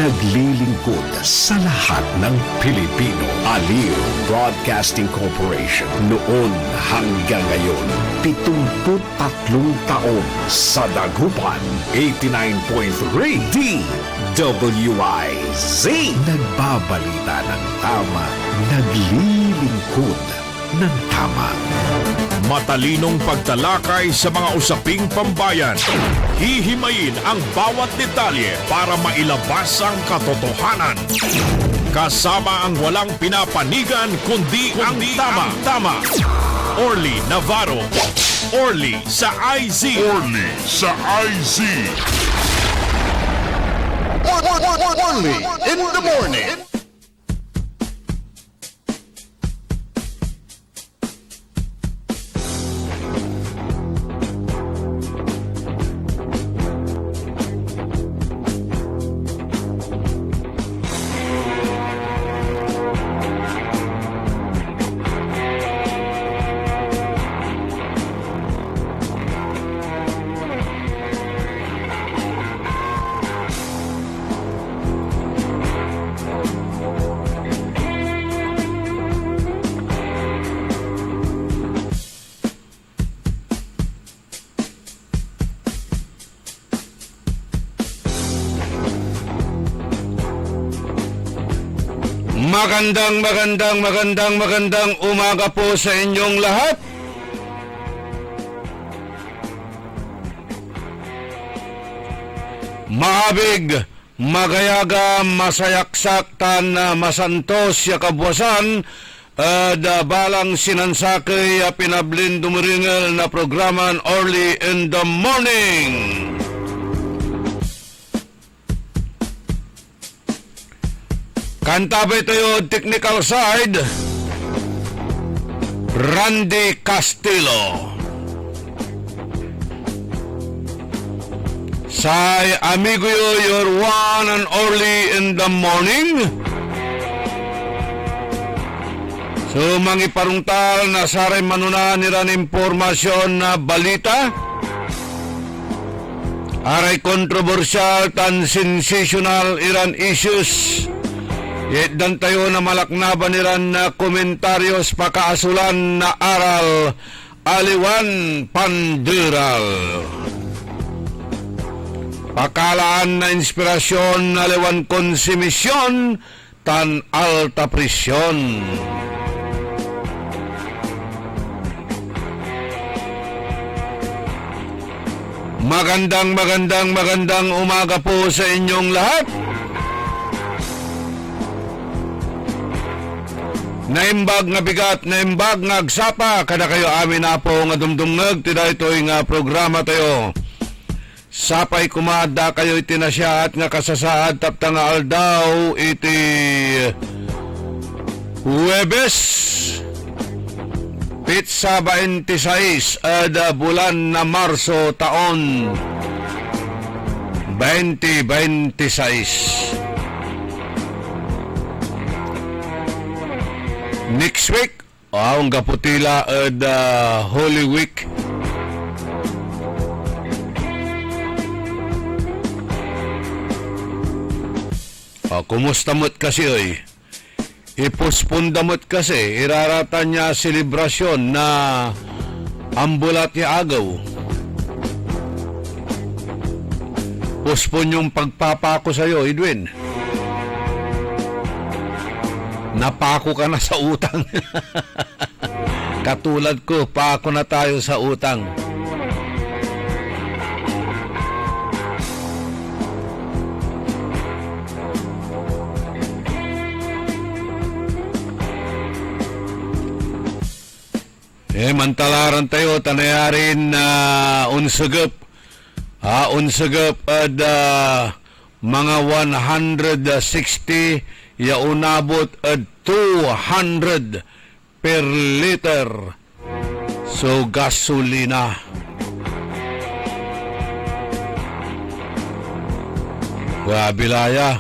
naglilingkod sa lahat ng Pilipino. Aliw Broadcasting Corporation. Noon hanggang ngayon, 73 taon sa dagupan. 89.3 DWIZ. Nagbabalita ng tama, naglilingkod ng tama. Matalinong pagtalakay sa mga usaping pambayan. Hihimayin ang bawat detalye para mailabas ang katotohanan. Kasama ang walang pinapanigan kundi ang tama. Orly Navarro. Orly sa IZ. Orly sa IZ. Orly in the morning. Magandang umaga po sa inyong lahat. Mahabig, magayaga, masayaksak, tan masantos ya kabwasan, balang sinansakay pinablin dumiringel na programan Early in the Morning. Kantabay tayo technical side, Randy Castillo. Say amigo your one and early in the morning. So mangiparungtal na saray manuna niran impormasyon na balita. Aray kontrobersyal tan sensational iran issues. Dan tayo na malaknaban niran na komentaryos pakaasulan na aral aliwan pandural. Pakalaan na inspirasyon na aliwan konsumisyon tan alta presyon. Magandang umaga po sa inyong lahat. Naimbag nga bigat, naimbag nga agsapa, kada kayo amin na po nga dumdumnag, tida ito'y nga programa tayo. Sapay kumada kayo iti nasyahat nga kasasaad tapta nga aldaw iti Huwebes, Pitsa 26, bulan na Marso taon 2026. Next week, ang kaputila Holy Week. Kumusta mo't kasi oy? Ipuspunda mo't kasi, iraratan niya selebrasyon na ambulat niya agaw. Puspon yung pagpapako sa'yo, Edwin. Napako ka na sa utang. Katulad ko, pako na tayo sa utang. Mantalaran tayo, tanayarin na unsagap mga 160 ya unabot at 200 per liter. So gasolina. Wabilaya,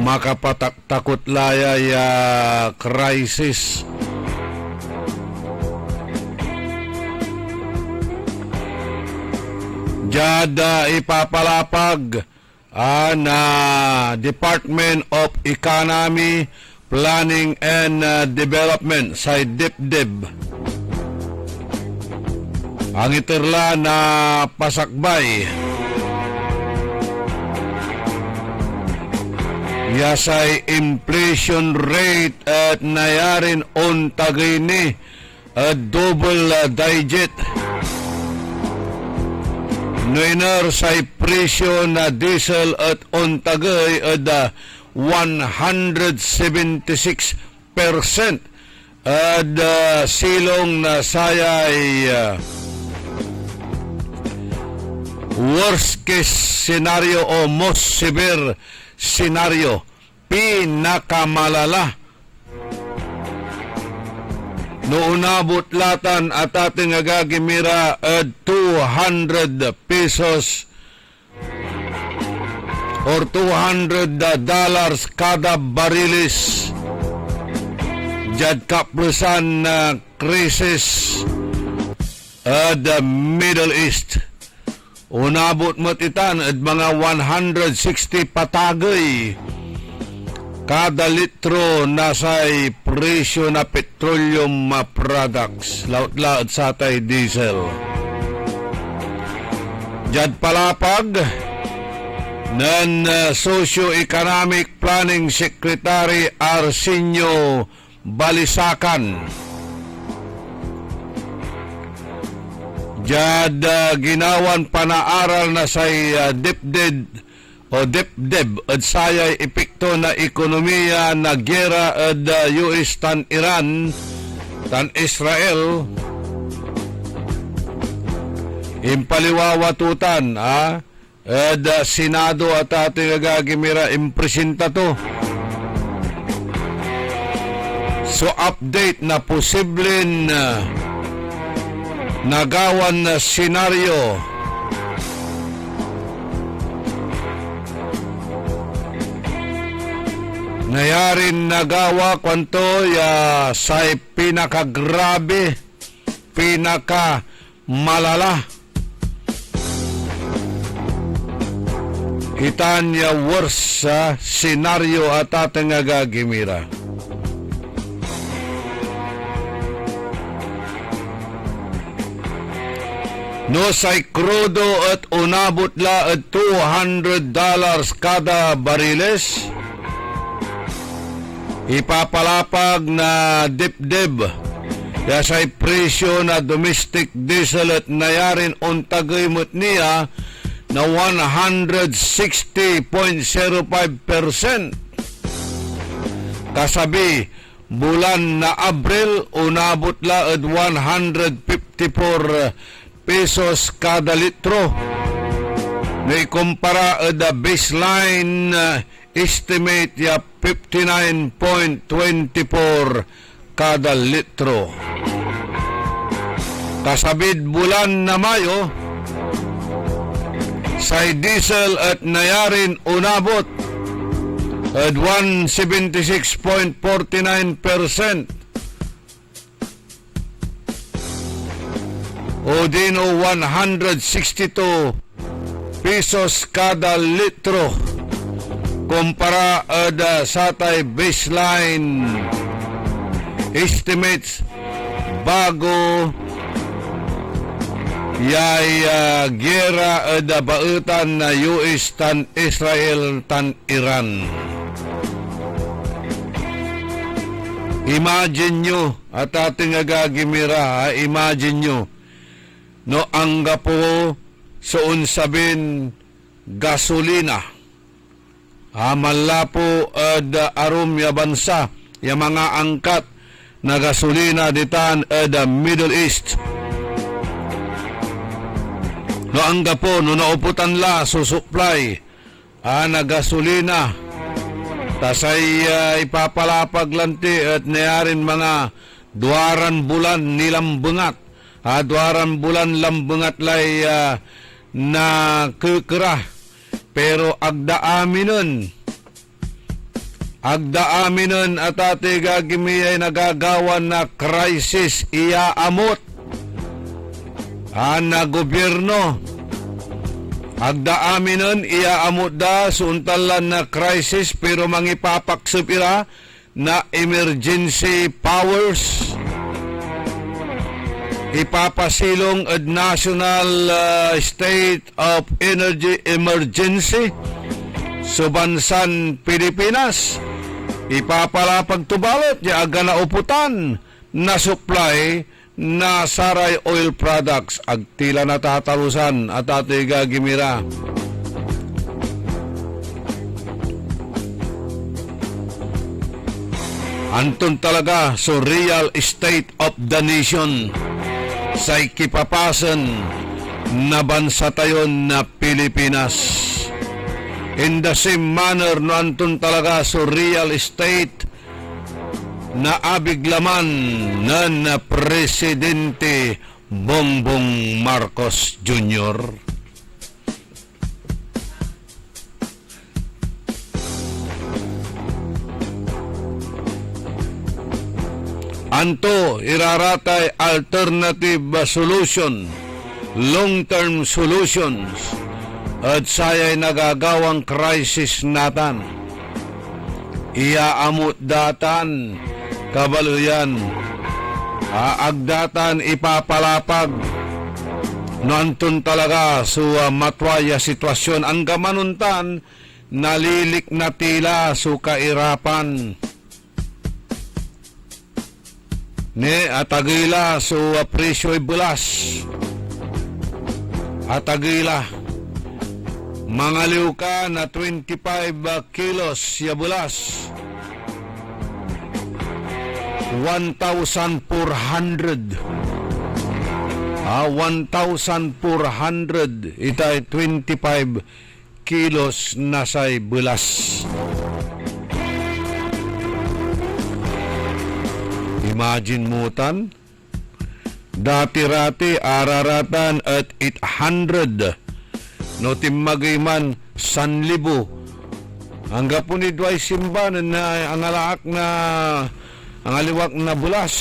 makapataktakot laya ya crisis. Jada ipapalapag na Department of Economy, Planning and Development sa DepDep. Ang iterla na pasakbay yasay inflation rate at nayarin on tagay ni double digit. Noiner say presyo na diesel at on tagay at 176% at silong na sayay worst case scenario o most severe scenario, pinakamalala. Noonabot latan at ating agagimira at 200 pesos or $200 kada barilis. Jad kaplusan na krisis at the Middle East. Unabot matitan at mga 160 patagay kada litro nasay presyo na petroleum products, laut-laut sa tay diesel. Jad palapag ng Socio-Economic Planning Secretary Arsenio Balisacan. Jad ginawan panaaral na say DepDep at sayay epekto na ekonomiya na gera at US tan Iran tan Israel impaliwawatutan at Senado at ating agagimira impresenta to. So update na posibleng nagawan na senaryo nayarin nagawa kwanto sa pinakagrabe, pinakamalala. Hitan niya worst sa senaryo at ating agagimira. No say krudo at unabot la at $200 kada bariles. Ipapalapag na DepDep yasay presyo na domestic diesel at nayarin untagay mot niya na 160.05%. Kasabi bulan na Abril unabot la at 154 pesos kada litro. Naikumpara at the baseline estimate ya 59.24 kada litro. Kasabid bulan na Mayo, sa diesel at nayarin unabot at 176.49%. O dino 162 pesos kada litro kumpara sa tay baseline estimates bago yay gera bautan na US tan Israel tan Iran. Imagine nyo at ating agagimira, imagine nyo no angga po soon sabin gasolina amala po arum ya bansa ya mga angkat na gasolina ditan the Middle East. No angga po no nauputan la so supply na gasolina tasay ipapalapag lanti at nayarin mga duaran bulan nilambengat duaran bulan lambengat lay na kekera pero agda aminon at ate gagimiyay nagagawan na crisis iya amot na gobyerno Agda aminen iaamot da suntalan na crisis pero mangipapaksop ira na emergency powers. Ipapasilong ad national state of energy emergency sa bansan Pilipinas. Ipapalapag tubalot ya aga na uputan na supply na saray oil products agtila natatalusan at ato'y gagimira. Anton talaga so real estate of the nation sa ikipapasan na bansa tayon na Pilipinas. In the same manner no anton talaga so real estate na abiglaman na Presidente Bongbong Marcos Jr. Anto iraratay alternative solution, long-term solutions at saya'y nagagawang crisis natan. Iaamot datan kabaluyan, agdatan ipapalapag noanton talaga sa matwaya sitwasyon ang gamanuntan nalilik na tila sa kairapan ni atagila sa presyo'y bulas atagila mangaliw ka na 25 kilos ya bulas 1,400 1,400 itay 25 kilos na say bulas. Imagine mutan dati-rati araratan at 800 no timmagay man 1,000 hangga po ni Dwight Simba na ang alaak na ang aliwak na bulas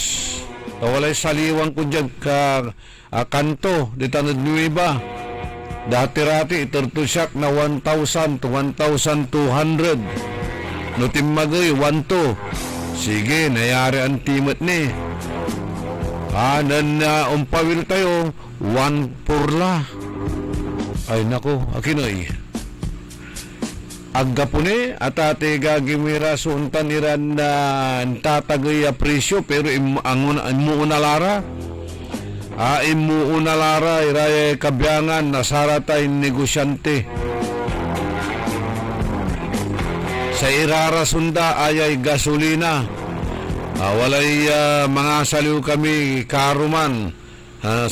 walay saliwang ko dyan ka kanto di tanod nuiba dati-rati iturtusyak na 1,000 to 1,200 no timmagay 1,200 sige nayari ang timot ni nan umpawil tayo 1,400 la ay nako akinoy agga po ni at ate gagimira suntan niran na tatagay a presyo pero imuuna lara imuuna lara iray kabyangan nasaratay negosyante sa irara sunda ayay gasolina walay mga saliw kami karuman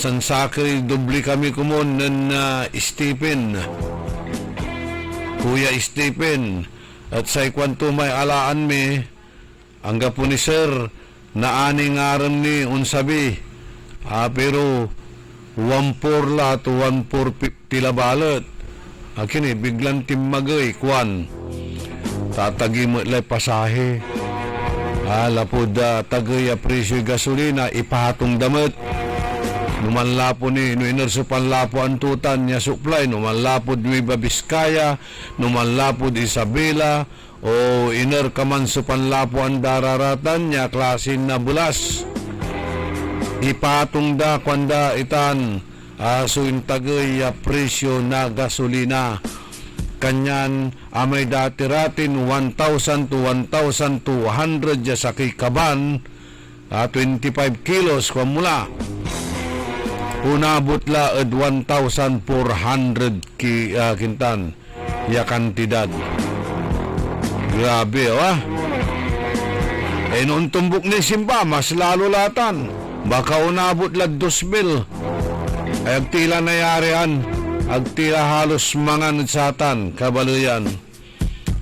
sansakri dubli kami kumon ng Stephen Kuya Stephen at sa ikwanto may alaan mi ang gapo ni sir na aning aram ni unsabi pero 1,400 la to 1,450 la balot akini biglang timmagay kwan tatagi mo ilay pasahe lapod tagay a presyo gasolina ipahatong damat numanlapo ni no inersupan lapo ang tutan niya supply numanlapod Nueva Vizcaya numanlapod Isabela o iner kaman supan lapo ang dararatan niya klasin na bulas ipatong da kwanda itan so intagay presyo na gasolina kanyan amay dati-ratin 1,000 to 1,200 ya sa kikaban 25 kilos kwa mula unabot la ad 1,400 kintan ya kantidad grabe noon tumbok ni Simba mas lalo latan baka unabot la 2,000 ay agtila nayarian agtila halos mga nadsatan kabaluyan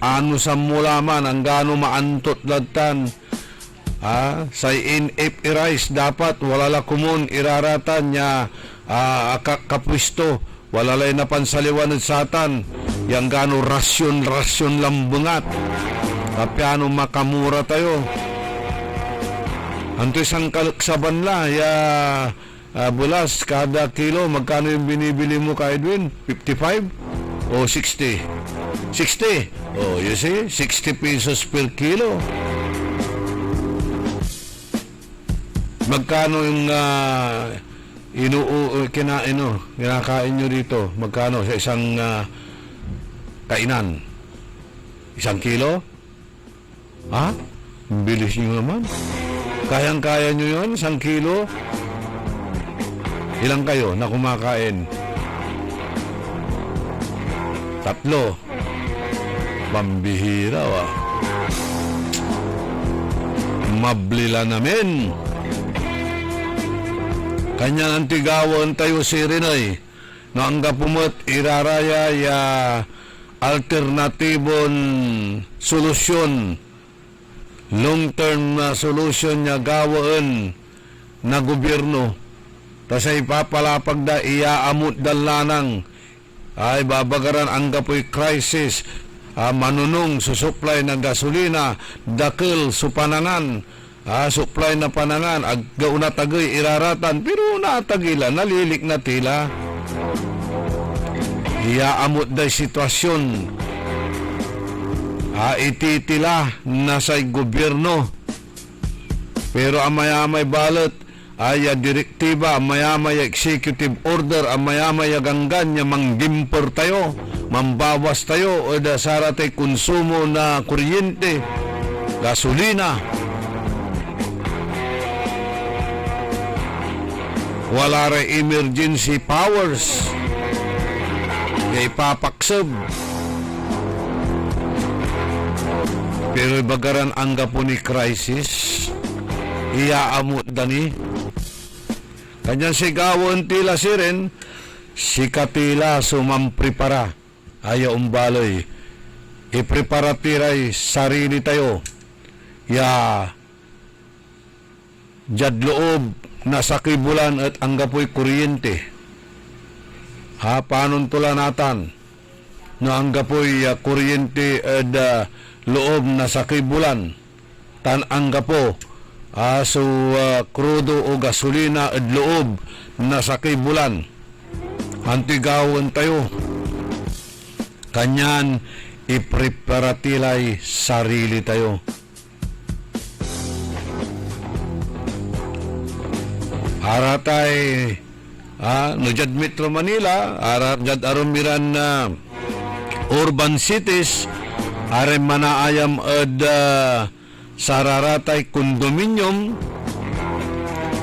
ano sa mulaman ang gano maantot latan sa in-if irais dapat walala kumun iraratan niya kapwisto walalay na pansaliwan at satan yang gano rasyon lambungat kapiano makamura tayo anto isang kalaksaban la ya bulas kada kilo magkano yung binibili mo ka Edwin 55 O 60. 60. Oh, you see? 60 pesos per kilo. Magkano yung kinakain nyo dito? Magkano sa isang kainan? 1 kilo? Ha? Bilis nyo naman. Kayang-kaya nyo yun? 1 kilo? Ilang kayo na kumakain? 3. Pambihira, mablila namin. Kanya ang tigawan tayo si Rinoy na ang kapumot iraraya ya alternatibon solusyon, long-term na solusyon niya gawaan na gobyerno. Tas ay papalapag da iaamot dalanang ay babagaran ang kapoy crisis, manunong sa supply ng gasolina, dakil sa panangan, supply na panangan, aggauna tagay iraratan, pero natagila, nalilik na tila. Iaamot da sitwasyon, ititila na sa gobyerno. Pero amayamay balot, ay direktiba, amayamay executive order, amayamay ganggan niya manggimper tayo, mambawas tayo, o da saratay konsumo na kuryente, gasolina. Wala rin emergency powers, ipapaksab. Pero bagaran ang gapon ni crisis, iaamot dani. Kanyang sigawon tila siren, si katila sumamprepara. Ayaw umbaloy. Iprepara tiray sarili tayo. Ya jadloob na sakibulan at anggapoy kuryente. Panon tulanatan no anggapoy kuryente at loob na sakibulan. Tan anggapo krudo o gasolina at loob na sakibulan. Antigawon tayo. Kanyan ipreparatilay sarili tayo. Aratay no Metro Manila, arat arumiran na urban cities, are manaayam ad sararatay kondominium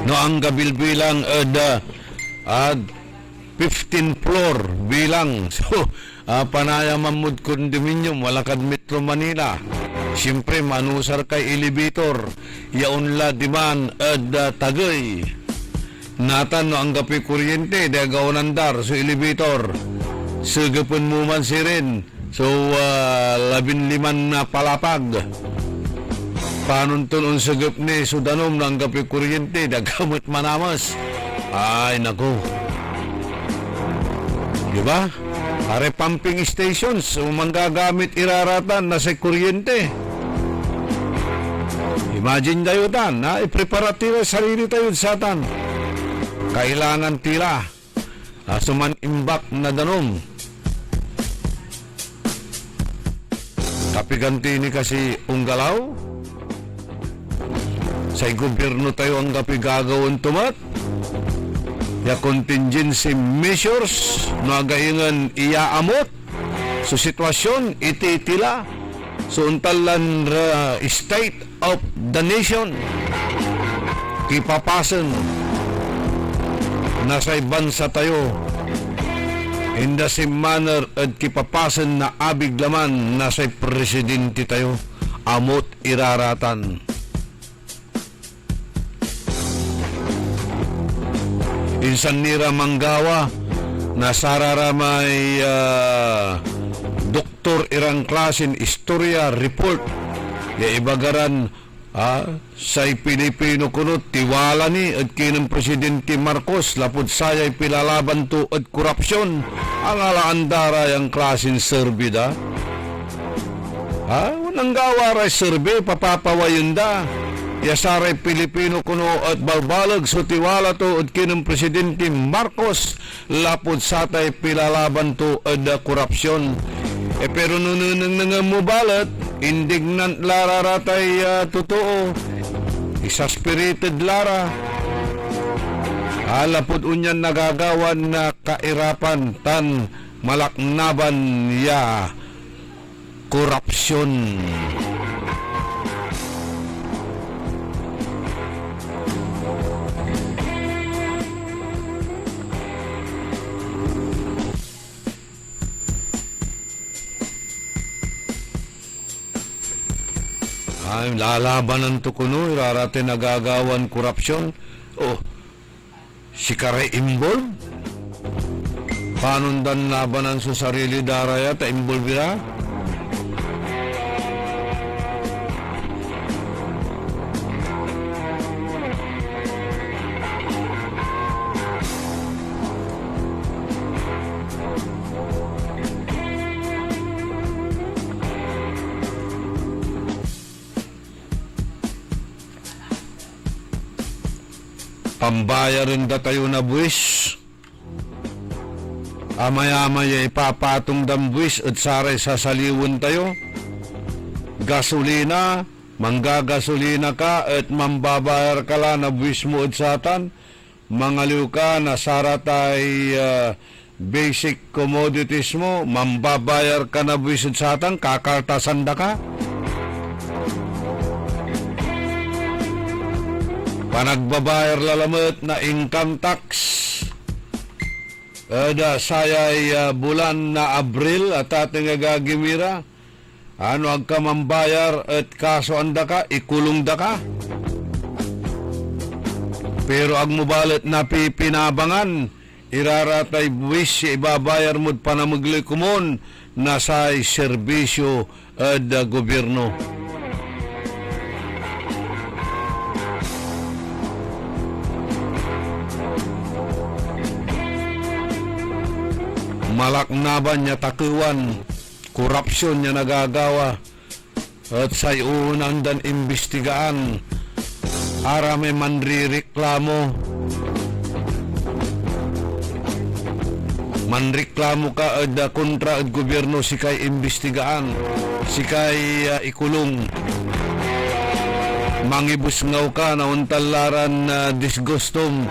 no ang gabilbilang ad 15 floor bilang. So panayam amud kondominium walakad Metro Manila. Siyempre manusar kay elevator yaunla diman ad tagay natan no ang gapi kuryente dagaw nandar so elevator sagapon mo man sirin so 15 na palapag. Panon tunon sagap ni sudanom ng gapi kuryente dagamot manamas. Ay nako, diba? Are pumping stations manggagamit iraratan na sa kuryente. Imagine tayo tan, ipreparatira sarili tayo sa tan. Kailangan tila suman imbak na danom. Tapi ganti ni kasi unggalaw sa gobyerno tayo ang kapi gagawin tumat ya contingency measures na gaingan iaamot so sitwasyon ititila so untalan state of the nation kipapasan nasa bansa tayo in the same manner at kipapasan na abig laman nasa presidente tayo amot iraratan. Insan nira manggawa nasarara may doktor irang klasin istorya report ya ibagaran sa Pilipino kunot tiwala ni at kinang Presidente Marcos lapod sayay pilalaban to at korupsyon ang alaandara yung klasin survey da unang gawa ray survey papapawayon da yasaray Pilipino kuno at balbalag so tiwala to at kinong Presidente Marcos lapod satay pilalaban to at korupsyon. Pero nununang nangamubalat, indignant lara ratay totoo, exasperated lara. Alapod unyan nagagawan na kairapan tan malaknaban ya korupsyon. Ay, lalabanan to kuno, irarate nagagawan korupsyon. Oh, si Karay involved? Paano dan labanan sa sarili daraya ta involved bira? Pambayarin da tayo na buwis. Amaya-amaya ipapatong dam buwis at saray sasaliwon tayo. Gasolina, manggagasolina ka at mambabayar ka lang na buwis mo at satan. Mangaliw ka na saratay basic commodities mo, mambabayar ka na buwis at satan, kakartasan da ka. Panagbabayar lalamat na income tax da sayay bulan na Abril at ating agagimira ano ag ka mambayar at kaso anda ka ikulong da ka pero ag mubalat na pipinabangan iraratay buwis ibabayar mo't panamagli kumon na say serbisyo da gobyerno. Malaknaban niya takuan, korupsyon niya nagagawa, at sa unang dan imbestigaan, arame manrireklamo. Manreklamo ka at kontra at gobyerno si kay imbestigaan, si kay ikulong. Mangibusngaw ka na untalaran na disgustom.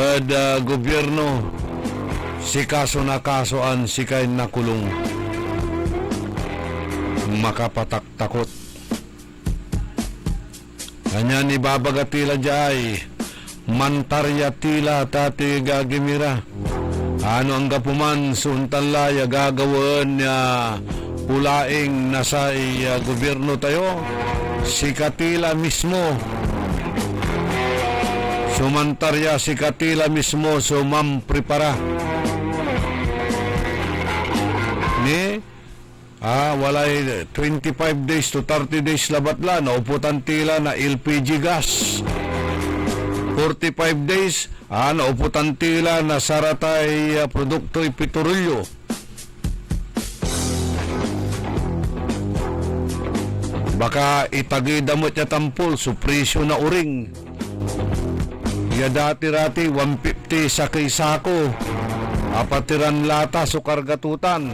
At gobyerno si kaso na kasoan si kay nakulong makapataktakot kanya ni babagatila jay mantarya tila tati gagimira ano ang gapuman suntalaya gagawin niya ulaing nasa gobyerno tayo si katila mismo sumantarya si katila mismo sumamprepara ni walay 25 days to 30 days labat la nauputan tila na LPG gas 45 days nauputan tila na saratay produkto'y petrolyo baka itagidamot niya tampol so presyo na uring ya dati-rati 150 sa kisako apatiran lata so kargatutan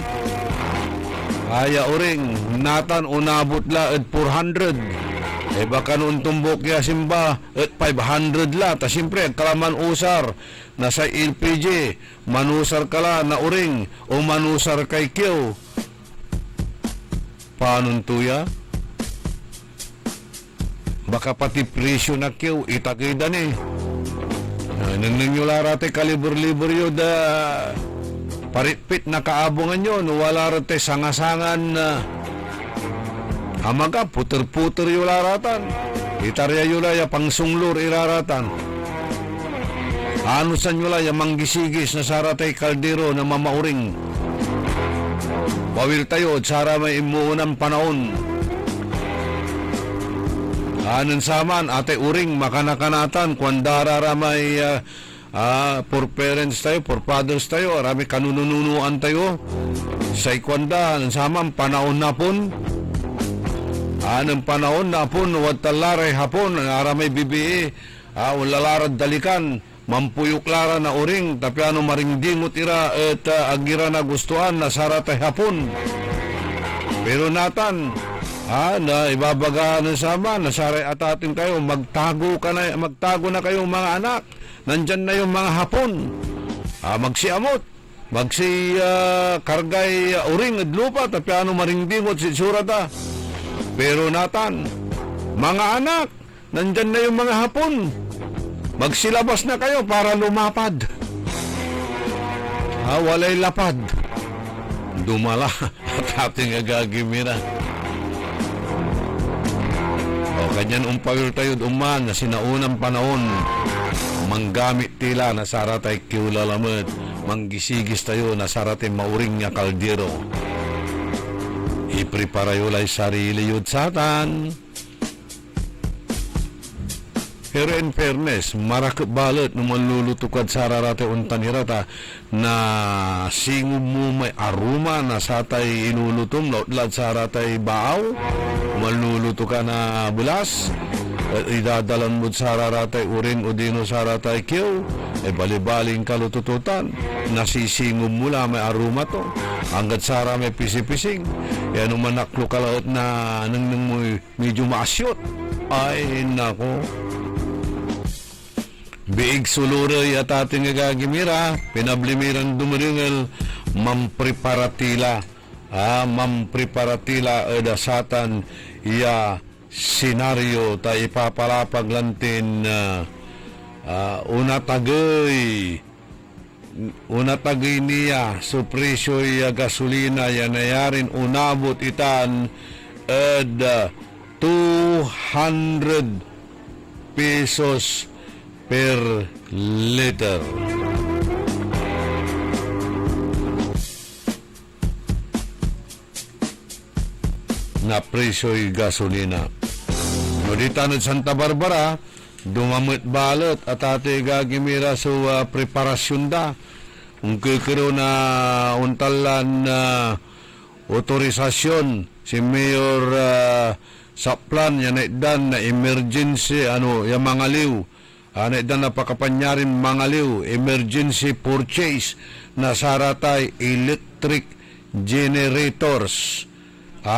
aya uring natan unabot la at 400 baka noon tumbok ya simba at 500 la ta siyempre kalaman usar na sa LPG manusar kala na uring o manusar kay kiyo paano tuya baka pati presyo na kiyo itakidan Nangyayon rate kalibur-libur yun paritpit na kaabungan yun wala rate sangasangan amaga puter-puter yun laratan itarya yun ya pangsunglur iraratan anusan yun ya manggisigis na saratay kaldero na mamauring wawil tayo sara may imuunang panahon anan saman ate uring makanakanatan kwandara ramay for parents tayo, for fathers tayo, arami kanununuan tayo sa ikwanda anan saman panahon na pon Anong panahon na hapon, wad talaray hapon, ang aramay bibi, ulalarad dalikan, mampuyok lara na uring, tapiano maringdingot ira, at agira na gustuhan, nasaratay hapon. Pero natan, na ibabaga na sama, nasaray atatin kayo, magtago na kayo mga anak, nandyan na yung mga hapon, magsiamot, kargay uring at lupa, tapiano maringdingot si surata. Pero natan, mga anak, nandyan na yung mga hapon. Magsilabas na kayo para lumapad. Walay lapad. Dumala at ating agagimira. Kanyan umpawil tayo duman na sinaunang panahon. Manggamit tila na saratay kiulalamat. Manggisigis tayo na saratay mauring nga kaldero. Ipreparayolay sarili yun satan. Pero in fairness, marakap balot nung manlulutukad sa rarate untan hirata na singum mo may aruma na satay ilulutom lautlad sa ratay baaw manluluto ka na bulas at idadalan mo sa raratay uring o dino sa ratay kiyo balibaling kalutututan nasisingum mo la may aruma to hanggat sara may pisi-pising yan nung manaklo kalaot na nang mo medyo maasyot ay nako. Biig suluroy at ating gagimira, pinablimiran dumaringal, mampreparatila. Mampreparatila edasatan iya senaryo ta ipapalapag lantin una tagay niya so presyo'y gasolina yan nayarin unabot itan ed 200 pesos per liter. Na presyo'y gasolina. Nuditan at Santa Barbara, dumamit balot at ate gagimira so preparasyon da. Kung kikiro na untalan na otorisasyon si Mayor Saplan yan dan na emergency yung mga liw. Dan na pakapanyarin mangaliw, emergency purchase na saratay electric generators.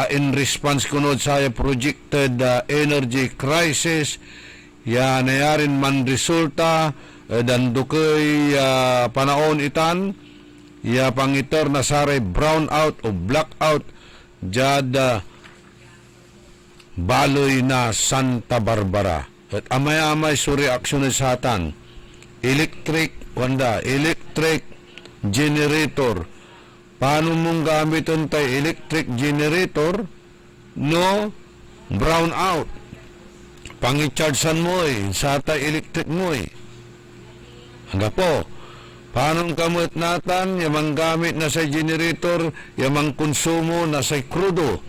In response kunod sa projected energy crisis, ya nayarin man resulta, dan dukoy panaon itan, ya pangitor na saray brownout o blackout, jad baloy na Santa Barbara. At amay-amay so reaksyon na satan. Electric generator. Paano mong gamitin tayo electric generator? No, brown out. Pangichargean mo sata electric mo Hangga po, paano kamot natan, yamang gamit na sa generator, yamang konsumo na sa krudo.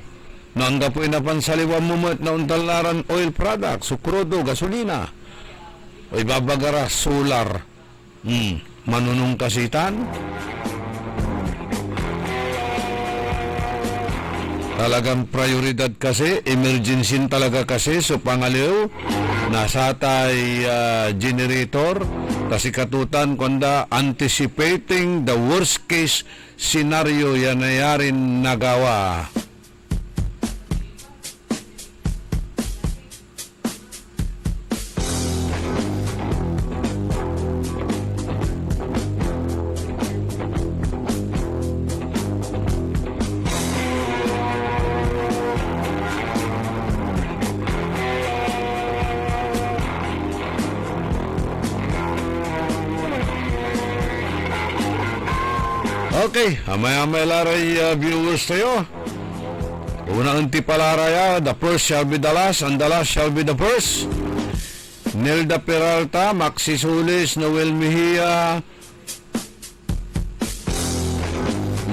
Nangga po inapansaliwa mo na untalaran oil product, sukrodo, gasolina. O ibabagara, solar. Manunong kasitan. Talagang prioridad kasi, emergency talaga kasi, so pangaliw, nasatay generator, kasi katutan kuanda anticipating the worst case scenario yan nayarin nagawa. Okay, amay-amay laray viewers tayo. Unang antipalaraya, the first shall be the last, and the last shall be the first. Nelda Peralta, Maxi Solis, Noel Mejia,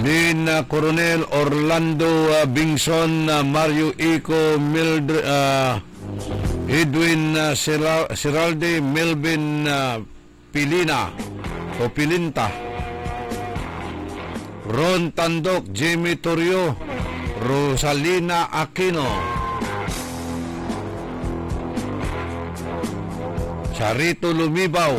Lin Coronel, Orlando Bingson, Mario Ico, Edwin Siralde, Melvin Pilina o Pilinta, Ron Tandok, Jimmy Torrio, Rosalina Aquino, Charito Lumibaw.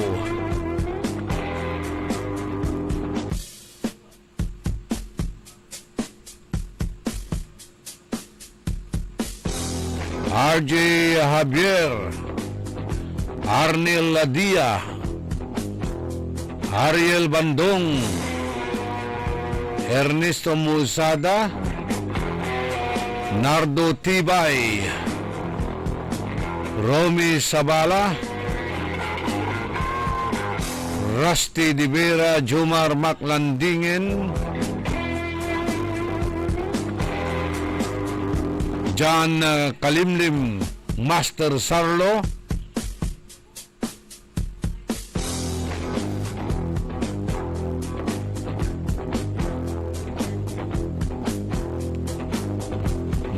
RJ Javier, Arnel Ladia, Ariel Bandong, Ernesto Musada, Nardo Tibay, Romy Sabala, Rusty Divera, Jomar Maclandingen, John Kalimlim, Master Sarlo,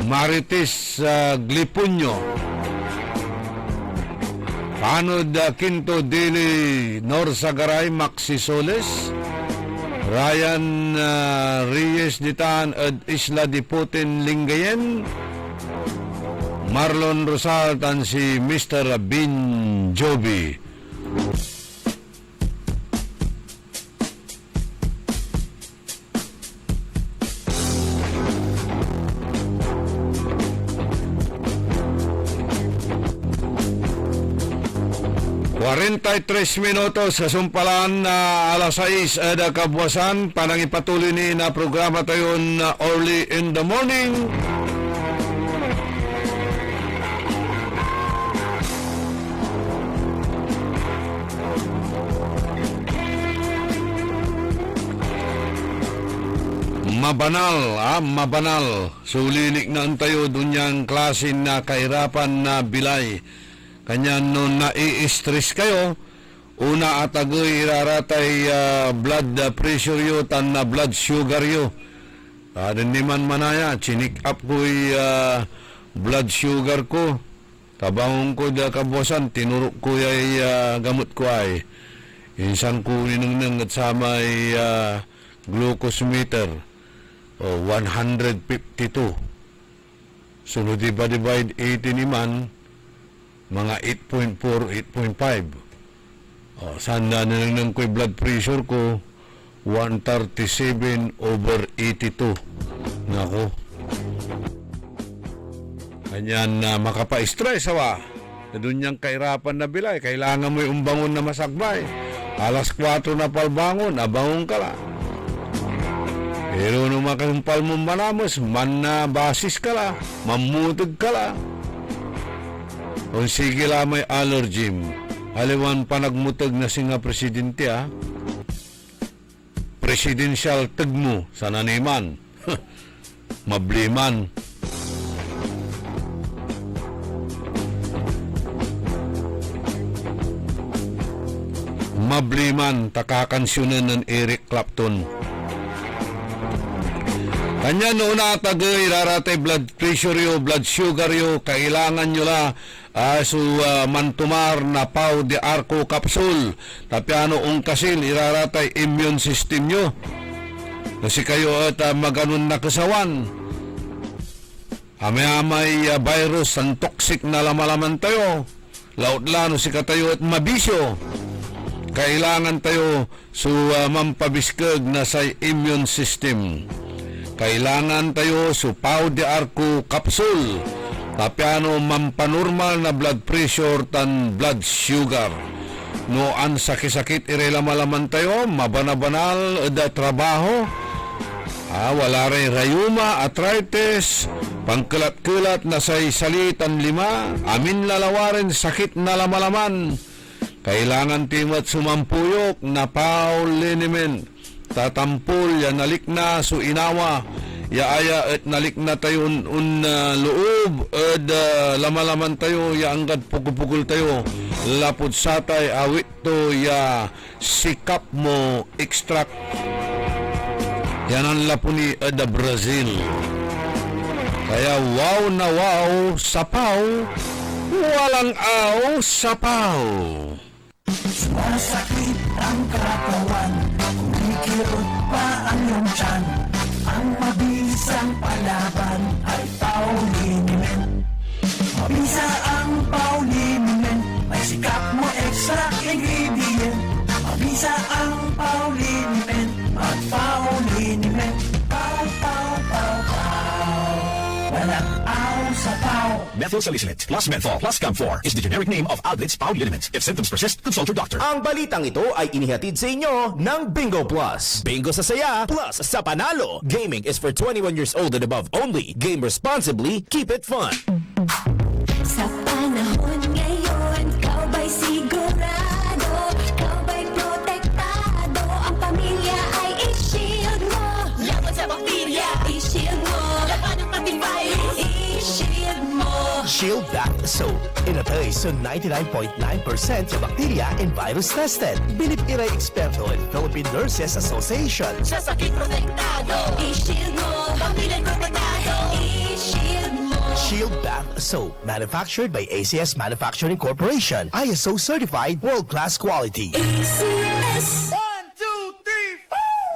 Marites Glipunyo, Panod Quinto Dili Norsagaray, Maxi Soles, Ryan Reyes Ditan at Isla Diputin Lingayen, Marlon Rosal tan si Mr. Bin Joby. Minutos sa sumpalan na alas 6 ada kabuwasan panang ipatuloy ni na programa tayo na early in the morning. Mabanal. Sulilik na tayo dunyang klase na kahirapan na bilay. Kanya nung nai-stress kayo, una atagoy iraratay blood pressure yo, tan na blood sugar yo. Din naman manaya, chinik up ko'y blood sugar ko. Tabangong ko da kabosan, tinurok ko ay gamot ko ay. Insan ko ninang at sama ay glucose meter. 152. Sunod diba divide 80 naman, mga 8.4, 8.5. Sanda na lang ko'y blood pressure ko, 137/82. Nako. Kanyan na makapa-stress awa. Na doon niyang kahirapan na bilay. Kailangan mo yung umbangon na masagbay. Alas 4 na palbangon, abangon ka la. Pero nung makahumpal mo manamos, man na basis ka la, mamutog ka la. O sige la may allergy. Aliwan pa nagmutog na singa presidente ha. Presidential tagmo sa naniman. Mabliman. Mabliman takakansyonan ng Eric Clapton. Kanya noon na tagay raratay blood pressure yo, blood sugar yo, kailangan nyo la mantumar na pau de arco capsule. Tapiano kasil iraratay immune system nyo. Kasi kayo at maganon na kasawan. Amay virus ang toxic na lamalaman tayo. Laut-lano si katayo at mabisyo. Kailangan tayo mampabiskag na sa immune system. Kailangan tayo pau de arco capsule. Tapiano mampanormal na blood pressure tan blood sugar. No an sakit-sakit irelamalaman tayo, mabanabanal da trabaho. Wala rin rayuma, arthritis, pangkulat-kulat na say salitan 5, amin lalawarin sakit na lamalaman. Kailangan timot sumampuyok na pauliniment. Tatampol ya nalik na inawa ya aya at nalik na tayo loob at lamalaman tayo ya anggad pugul tayo lapod satay awit to ya sikap mo extract yan ang lapuni da Brazil. Kaya wow na wow sapaw, walang aw sapaw. Sumasakit ang katawan, kumikirot pa ang iyong tiyan. Ang mabisang palaban ay Pauliniment. Mabisa ang Pauliniment, may sikap mo ingredient. Mabisa ang pauliniment. Magpauliniment. Pau, pau, pau, pau. Walang aw sa pau. Methyl salicylate plus menthol plus camphor is the generic name of Alblitz Power Liniment. If symptoms persist, consult your doctor. Ang balitang ito ay inihatid sa inyo ng Bingo Plus. Bingo sa saya, plus sa panalo. Gaming is for 21 years old and above only. Game responsibly, keep it fun. Sa panahon ngayon, ikaw ba'y sigurado? Ikaw ba'y protektado? Ang pamilya ay i-shield mo. Laban sa bakterya, i-shield mo. Laban ng antivirus, i-shield mo. Shield Back Soap. Inatay sa 99.9% sa bacteria and virus tested. Bilip Iray Experto and Philippine Nurses Association. Sa sakit protektado, i-shield mo. Pamilya protektado, i-shield mo. Shield Bath Soap. Manufactured by ACS Manufacturing Corporation. ISO certified world-class quality. ACS.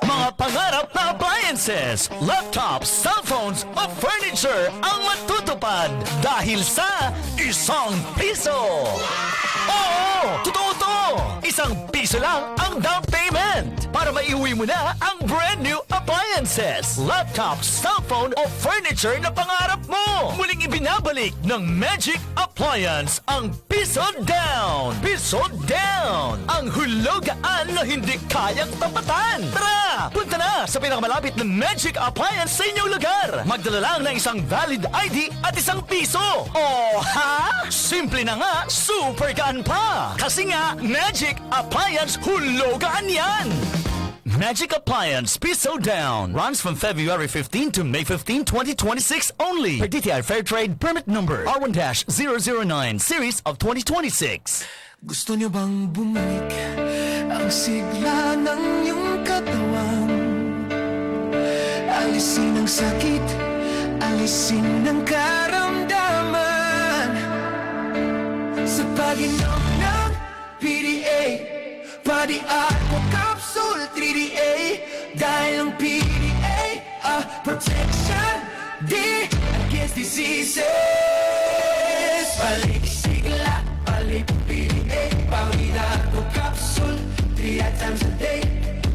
Mga pangarap na appliances, laptops, cellphones o furniture ang matutupad dahil sa ₱1. Oo! Totoo to! ₱1 lang ang down payment para maiuwi mo na ang brand new appliances, laptops, cellphone o furniture na pangarap mo. Muling ibinabalik ng Magic Appliance ang piso down. Piso down! Ang hulugan na hindi kayang tapatan. Tara! Punta na sa pinakamalapit na Magic Appliance sa inyong lugar. Magdala lang ng isang valid ID at ₱1. Oh, ha? Simple na nga, super gaan pa. Kasi nga, Magic Appliance hulugan yan. Magic Appliance Piso Down runs from February 15 to May 15, 2026 only. Per DTI Fairtrade Permit Number R1-009 Series of 2026. Gusto niyo bang bumalik ang sigla ng iyong katawan? Alisin ang sakit, alisin ang karamdaman. Sa pag-inom ng PDA, Body Aqua Capsule 3DA. Dahil ang PDA, protection, di against diseases. Balik sigla, balik PDA, Body Aqua Capsule 3 times a day.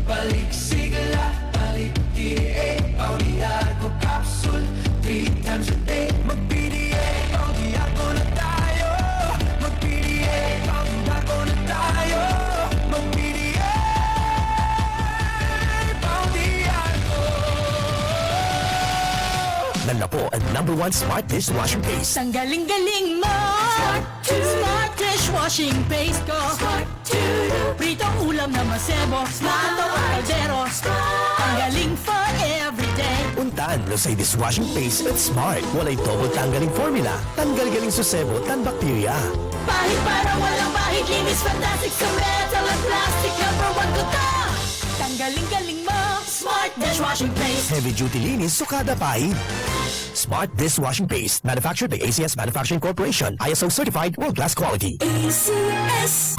Balik sigla, balik PDA, Body Aqua Capsule 3 times a day. Mag-PDA, Body Aqua na tayo. Mag-PDA, Body Aqua na tayo. Mag-PDA, Body Aqua. Nanda po ang #1 smart dishwashing paste. Ang galing-galing mo. Smart dishwashing paste ko. Pritong ulam na masebo. Smart o kaldero. Ang galing for everyday. Untan, Lusay dishwashing paste at smart. Walay double tanggaling formula. Tanggal-galing susebo, tan bakterya. Bahid para walang bahid. Linis fantastic sa metal at plastic. #1 ko to. Ang galing-galing mo. Smart dishwashing paste. Heavy duty linis, sukada pahid. Smart dishwashing paste. Manufactured by ACS Manufacturing Corporation. ISO certified world-class quality. ACS.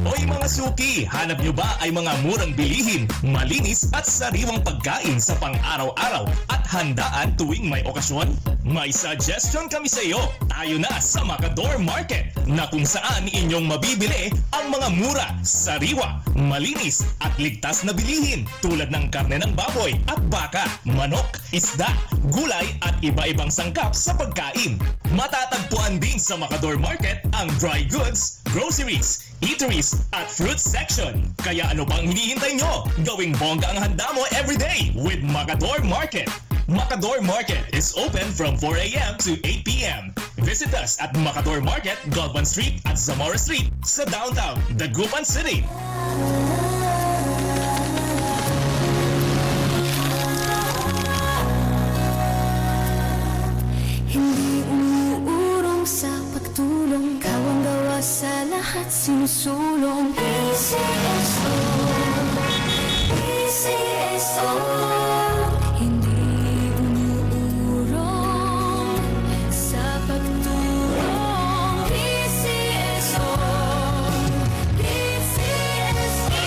Hoy mga suki, hanap nyo ba ay mga murang bilihin, malinis at sariwang pagkain sa pang-araw-araw at handaan tuwing may okasyon? May suggestion kami sa iyo. Tayo na sa Macador Market na kung saan inyong mabibili ang mga mura, sariwa, malinis at ligtas na bilihin tulad ng karne ng baboy at baka, manok, isda, gulay at iba-ibang sangkap sa pagkain. Matatagpuan din sa Macador Market ang dry goods, groceries, eateries at fruit section. Kaya ano pang hinihintay nyo? Gawing bongga ang handa mo everyday with Macador Market. Macador Market is open from 4 a.m. to 8 p.m. Visit us at Macador Market, Galvan Street at Zamora Street sa downtown, Dagupan City. Hindi umuurong sa pagtulong. Ikaw ang gawa sa lahat sinusulong. PCSO, PCSO. Hindi umuurong sa pagtulong. PCSO, PCSO.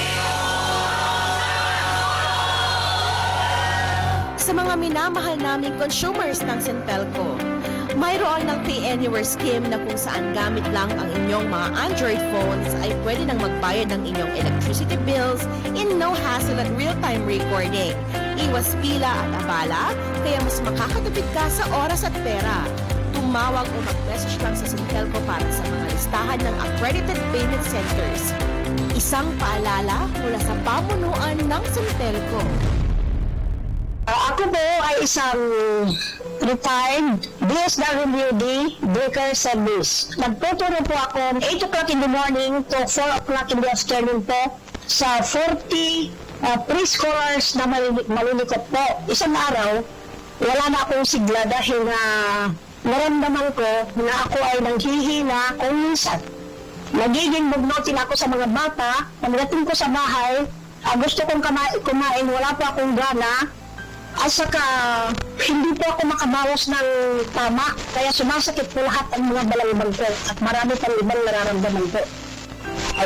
Sa mga minamahal naming consumers ng Sintelco, Mayroon ng Pay Anywhere scheme na kung saan gamit lang ang inyong mga Android phones ay pwede nang magbayad ng inyong electricity bills in no hassle at real-time recording. Iwas pila at abala, kaya mas makakatipid ka sa oras at pera. Tumawag o mag-message lang sa Sintelco para sa mga listahan ng accredited payment centers. Isang paalala mula sa pamunuan ng Sintelco. Ako po ay isang retired DSWD Baker Service. Nagtuturo po ako 8 o'clock in the morning to 4 o'clock in the afternoon po sa 40 preschoolers na malilikot po. Isang araw, wala na akong sigla dahil naramdaman ko na ako ay nanghihina kung minsan. Nagiging bugnotin ako sa mga bata. Pagdating ko sa bahay, gusto kong kumain, wala po akong gana. At saka, hindi po ako makabawas ng tama. Kaya sumasakit po lahat ang mga balagbag ko. At marami pang ibang nararamdaman po.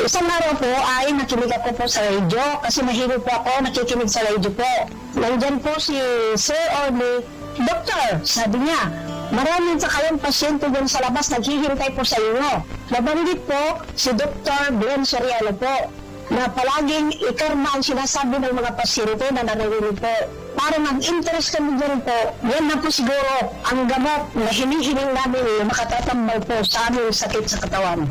Isang araw po ay nakinig ako po sa radio. Kasi mahilig po ako nakikinig sa radio po. Nandyan po si Sir Orly. Doktor, sabi niya, maraming sa kayong pasyente dyan sa labas naghihintay po sa inyo. Nabanggit po si Dr. Glenn Soriano po na palaging ikarma ang sinasabi ng mga pasyente na narinig po. Para mag-interest kami dyan po, yan na po siguro ang gamot na hinihiling namin na makatatambal po sa aming sakit sa katawan.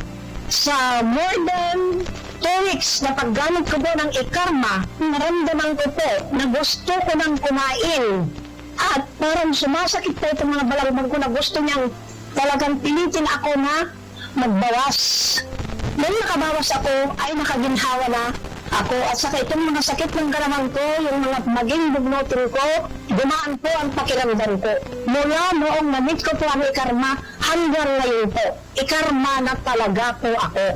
Sa more than 2 weeks na paggamit ko po ng ikarma, naramdaman ko po na gusto ko nang kumain. At parang sumasakit po itong mga balagbag ko na gusto niyang talagang pilitin ako na magbawas. Nung nakabawas ako, ay nakaginhawa na ako. At saka itong mga sakit ng karamang ko, yung mga maging bugnutin ko, dumaan po ang pakiramdam ko. Mula noong na-meet ko po ang ikarma, hanggang ngayon po, ikarma na talaga po ako.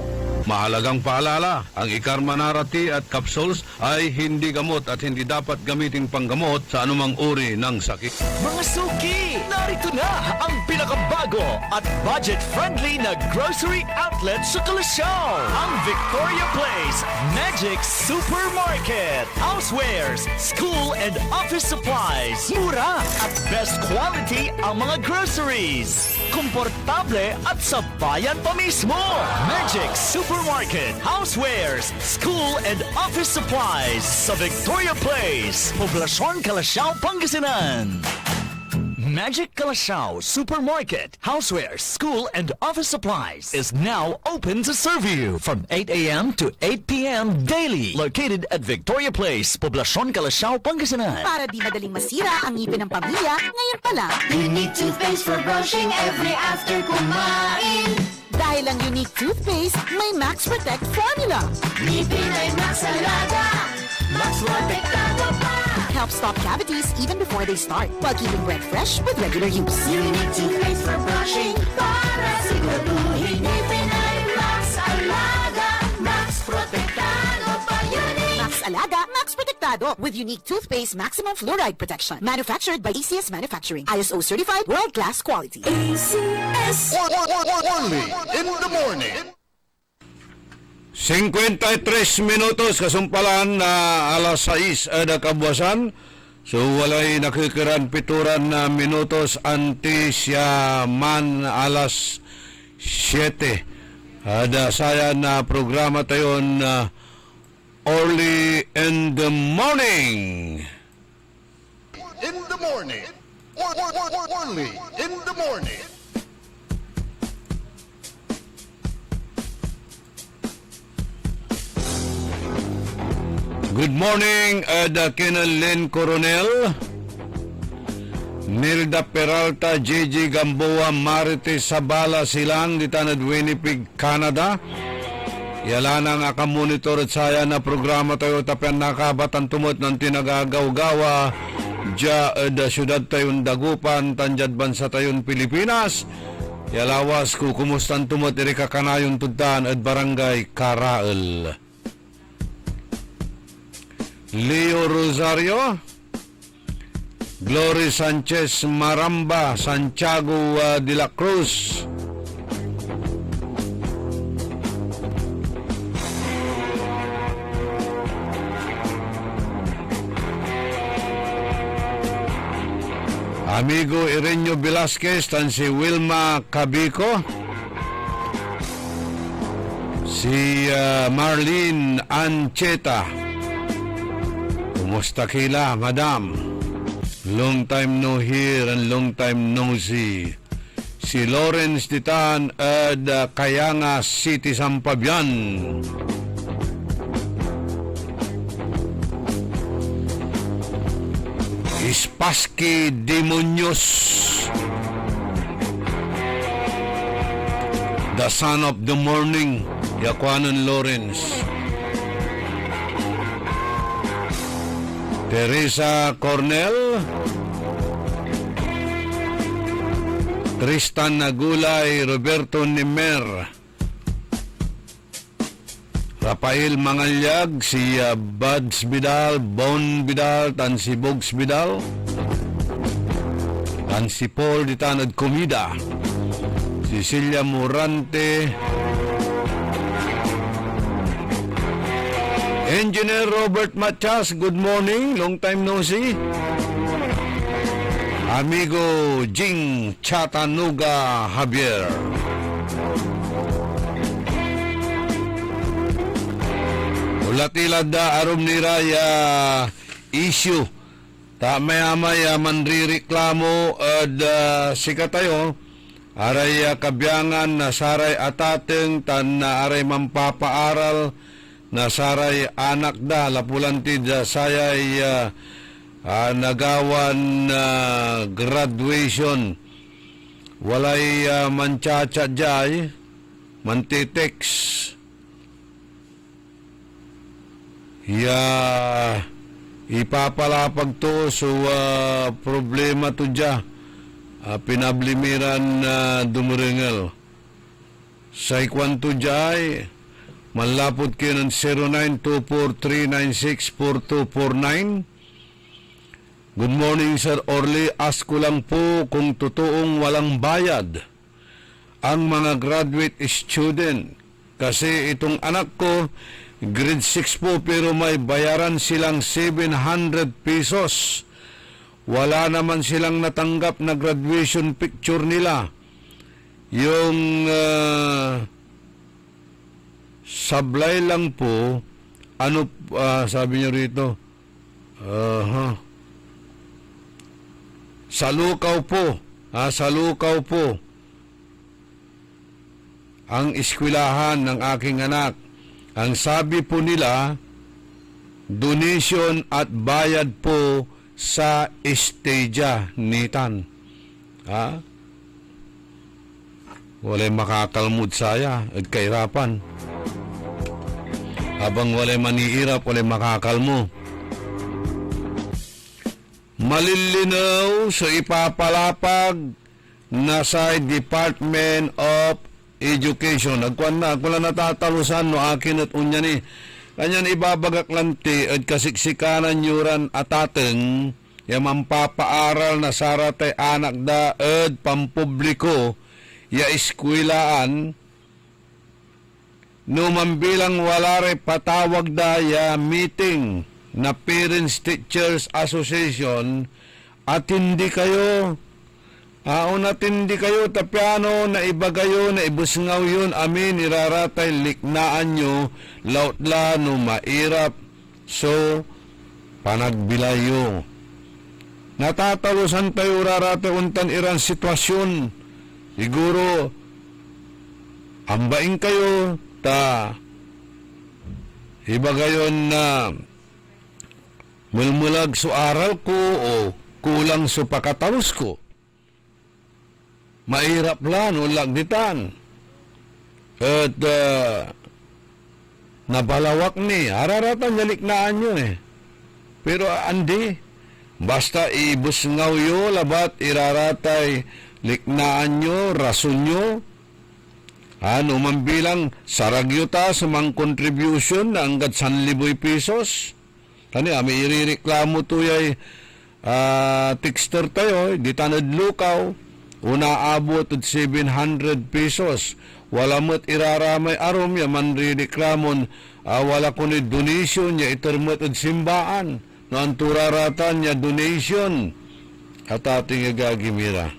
Mahalagang paalala, ang Ikarma Narati at capsules ay hindi gamot at hindi dapat gamiting panggamot sa anumang uri ng sakit. Mga suki, narito na ang pinakabago at budget-friendly na grocery outlet sa Kalasyaw. Ang Victoria Place Magic Supermarket. Housewares, school and office supplies. Mura at best quality ang mga groceries. Komportable at sa bayan pa mismo. Magic Supermarket. Housewares, school and office supplies sa Victoria Place, Poblacion, Kalasyaw, Pangasinan. Magic Kalasyaw Supermarket, Housewares, School and Office Supplies is now open to serve you from 8 a.m. to 8 p.m. daily. Located at Victoria Place, Poblacion, Kalasyaw, Pangasinan. Para di madaling masira ang ngipin ng pamilya, ngayon pa lang. Unique toothpaste for brushing every after kumain. Dahil ang unique toothpaste, may Max Protect formula. Ngipin ay Max Alaga, Max Protektado pa. Helps stop cavities even before they start, while keeping breath fresh with regular use. Unique toothpaste for brushing para siguraduhin ngipin ay Max Alaga, Max Protektado pa. Unique Max Alaga, Max Protectado with unique toothpaste maximum fluoride protection. Manufactured by ACS Manufacturing. ISO certified world-class quality. ACS. Only in the morning. 53 minutos kasumpalan na alas 6 na kabuwasan. So walay nakikiran pituran na minutos antes siya man alas 7. Ada saya na programa tayo na early in the morning. In the morning. Only in the morning. Good morning, Kinanlin Coronel, Nilda Peralta, JJ Gamboa, Marites Sabala silang di tanad Winnipeg, Canada. Yala nga ka-monitor at saya na programa tayo tapian nakabatan tumot ng tinagagaw-gawa dya da syudad tayon Dagupan, tanjad bansa tayon Pilipinas. Yalawas ku kumustan tumot iri kakanayon tudtan at barangay Karael. Leo Rosario, Glory Sanchez Maramba, Santiago de la Cruz. Amigo Irenyo Velasquez, tan si Wilma Cabico, si Marlene Ancheta. Kumusta kila, madam? Long time no hear and long time no see. Si Lawrence Ditan at Kayanga City, Sampabian. Ispaski Demonios, the son of the morning, Yakwanan Lawrence. Teresa Cornel, Tristan Nagulay, Roberto Nimer, Rafael Mangalyag, si Buds Bidal, Bon Bidal, tan si Bogs Bidal, tan si Paul Ditanad Comida, Cecilia Morante, Engineer Robert Machas, good morning, long time no see. Amigo Jing Chattanooga Javier. Ulat-ilad da arom ni Raya issue. Ta maya-maya manrireklamo ad sikatayo aray kabyangan na saray atateng tan na aray mampapaaral na saray anak da lapulantid sayay nagawan graduation walay manchachadjay mantitex ipapalapag to so problema to dya pinablimiran dumuringal sa ikwan to dya manlapot kayo ng 0924-396-4249. Good morning, Sir Orly. Ask ko lang po kung totoong walang bayad ang mga graduate student. Kasi itong anak ko, grade 6 po, pero may bayaran silang 700 pesos. Wala naman silang natanggap na graduation picture nila. Yung sablay lang po, ano, sabi niyo rito, salukaw po, salukaw po ang eskwelahan ng aking anak. Ang sabi po nila, donation at bayad po sa Esteja Nitan. Walay makakalmud saya at kahirapan. Habang walay maniirap, walay makakalmo. Malilinaw sa ipapalapag na sa Department of Education. Agkuan na natatalusan no akin at unya ni. Kanyan ibabagak lanti at kasiksikanan yuran atateng ya mampapaaral na saratay anak da at pampubliko ya eskwelaan no mambilang wala rin patawag daya meeting na Parents Teachers Association at hindi kayo hindi kayo tapiano na iba kayo na ibusngaw yun amin iraratay liknaan nyo lautla no mairap so panagbilayo natatalusan tayo raratay untan iran sitwasyon siguro ambaing kayo ta iba gayon na mulmulag so aral ko o kulang so pakatalos ko mairap lang o lagditan at nabalawak ni hararatan naliknaan nyo pero andi basta ibusngaw yo labat iraratay liknaan nyo rason nyo ano man bilang saragyo ta sa mga contribution na hanggat 1,000 pesos. Kani ami irireklamo to yay texter tayo, di tanad lukaw, una abot at 700 pesos. Wala mo't iraramay arom ya man ririklamon, wala ko ni donation ya itermot at simbaan. No ang turaratan ya donation. at ating agagimira.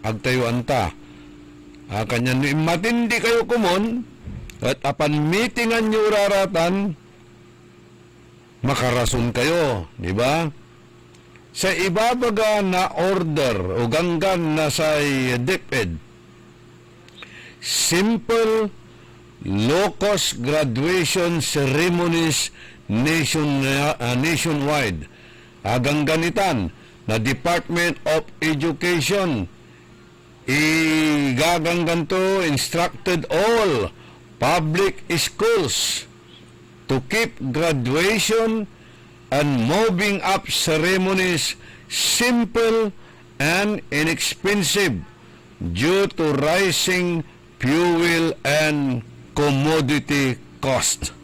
Agtayo anta. Kanyan matindi kayo kumon at apan meetingan nyo raratan makarason kayo, di ba? Sa ibabaga na order o ganggan na sa DepEd, simple low-cost graduation ceremonies nationwide. Gangganitan na Department of Education igaganggan to instructed all public schools to keep graduation and moving up ceremonies simple and inexpensive due to rising fuel and commodity cost.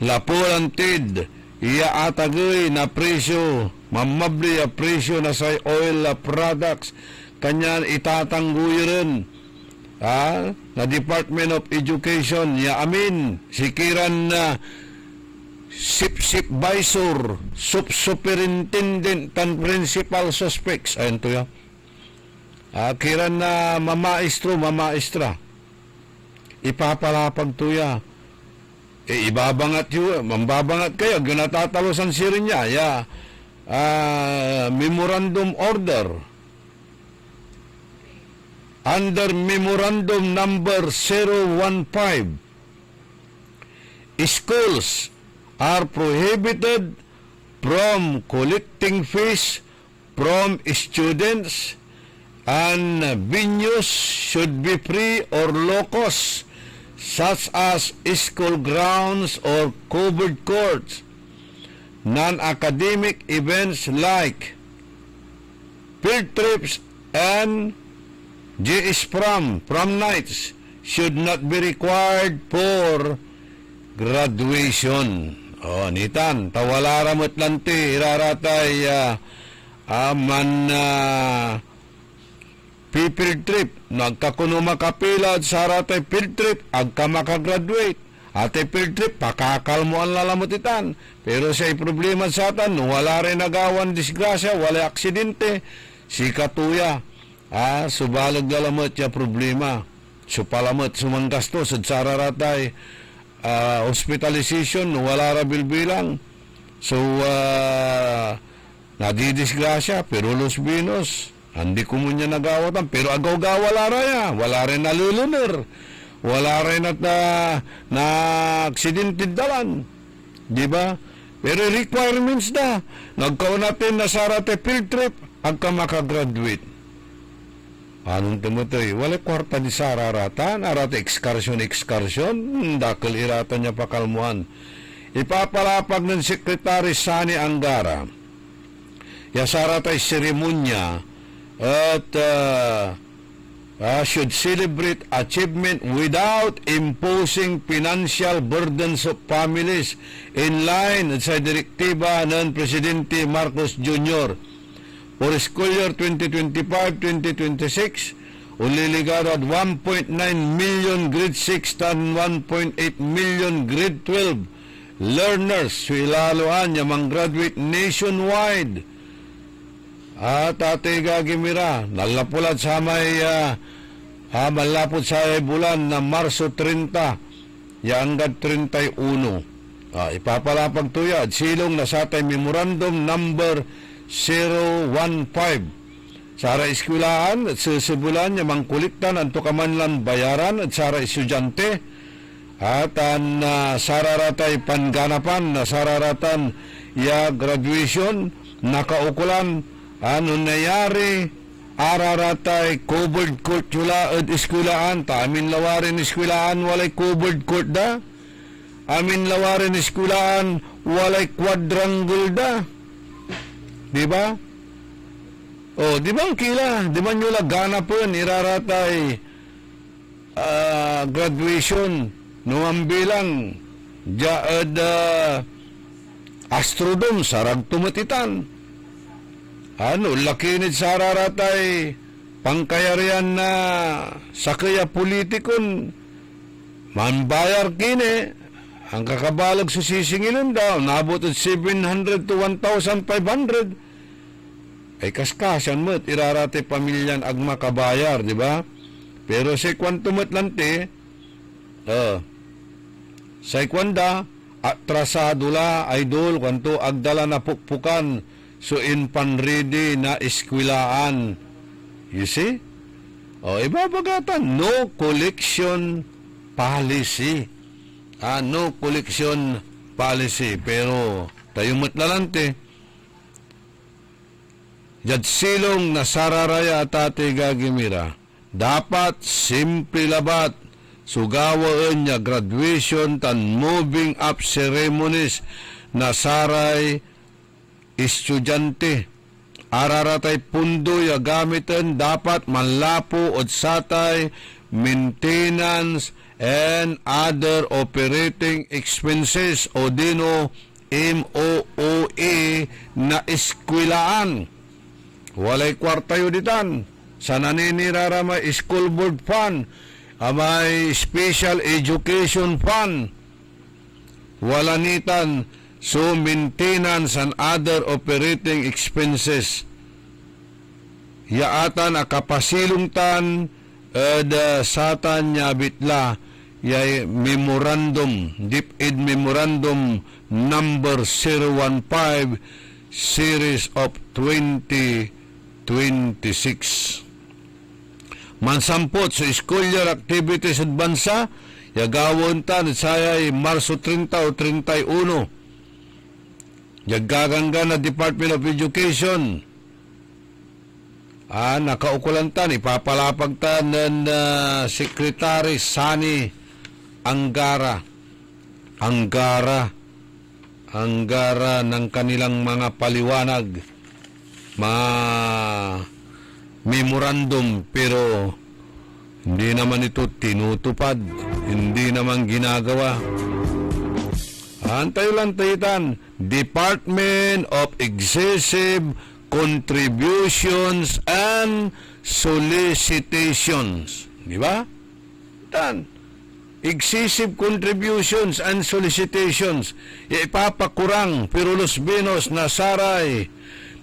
Lapurantid iya atagay na presyo, mamabli a presyo na sa oil products, kanyan itatangguyirin na Department of Education, ya amin, sikiran na sip-sip visor, superintendent and principal suspects, ayun to ya. Kiran na mamaestra, ipapalapag to ya. Ibabangat yun, mambabangat kayo, ginatatawasan siya rin niya, ya, memorandum order, under memorandum number 015, schools are prohibited from collecting fees from students and venues should be free or low cost, such as school grounds or covered courts. Non-academic events like field trips and prom nights should not be required for graduation. Nitan, tawalaramot lanti, iraratay aman field trip, nagkakuno makapila at saratay field trip, agka makagraduate. Ate field trip, pakakalmo ang lalamutitan. Pero sa problema sa atan, wala rin nagawan disgrasya, wala aksidente, si katuya. Subalag galamot ya problema. Supalamot sumanggastos at sararatay hospitalization, wala ra bilbilang. So, nadidisgrasya, pero los binos, hindi ko mo niya nagawatan, pero agaw-gaw wala ra ya, wala rin naluluner, wala rin at na aksidente dalan, di ba? Pero requirements na, nagkaon natin na sarate field trip, agka makagraduate. Anong tumutoy? Wala kwarta di sararatan, arate excursion, dakal iratan niya pakalmuhan. Ipapalapag ng Secretary Sani Angara, yasaratay seremonya at should celebrate achievement without imposing financial burdens of families in line sa direktiba ng Presidente Marcos Jr. For school year 2025-2026, uliligado at 1.9 million grade 6 and 1.8 million grade 12 learners ilaluan yung mga graduate nationwide. At ate gagimira, nalapulad sa may malapot sa bulan na Marso 30, hanggang 31. Ipapalapag tuyad, silong nasatay memorandum number 015. Sara eskwelahan at susubulan niya mangkulitan ang tukamanlan bayaran at sara estudyante at ang sararatay panganapan na sararatan ya graduation nakaukulan ano nangyari araratay covered court yula at eskwelahan ta amin lawarin eskwelahan walay covered court da amin lawarin eskwelahan walay quadrangle da. Di ba? Di ba ang kila? Di ba nyo lagana po iraratay graduation no ang bilang jaad astrodome sarag tumatitan. Lakinid sa araratay pangkayarian na sakaya politikon manbayar kine ang kakabalag sa sisingilin daw, nabot at 700 to 1,500. ay kaskasan mo't irarate pamilyan ag makabayar, di ba? Pero sa kwantumot lang te, sa ikwanda, atrasado la, idol, kwanto agdala na pukpukan, so in panredy na eskwilaan. You see? Ibabagatan, no collection policy. No collection policy. Pero, tayo matlalante, jad silong na sararaya at ate gagimira, dapat simple labat, sugawaan niya graduation tan moving up ceremonies na saray estudyante. Araratay pundo ya gamitan dapat manlapo od satay maintenance and other operating expenses o dino MOOE na eskwilaan. Walay kwartayo ditan. Sa naninirara may school board fund, may special education fund. Wala nitan, so maintenance and other operating expenses. Yaatan akapasilungtan satan niya bitla yay memorandum, DepEd memorandum number 015 series of 2026. Mansampot sa school year activities at bansa, yagawon tan sayay Marso 30 o 31. Yagagangga na Department of Education. Nakaukulan tan, ipapalapag tan ng Secretary Sani Angara ng kanilang mga paliwanag, mga memorandum, pero hindi naman ito tinutupad, hindi naman ginagawa. Antay-lantayitan, Department of Excessive Contributions and Solicitations. Di ba? Excessive contributions and solicitations. Ipapakurang Pirulos Binos na saray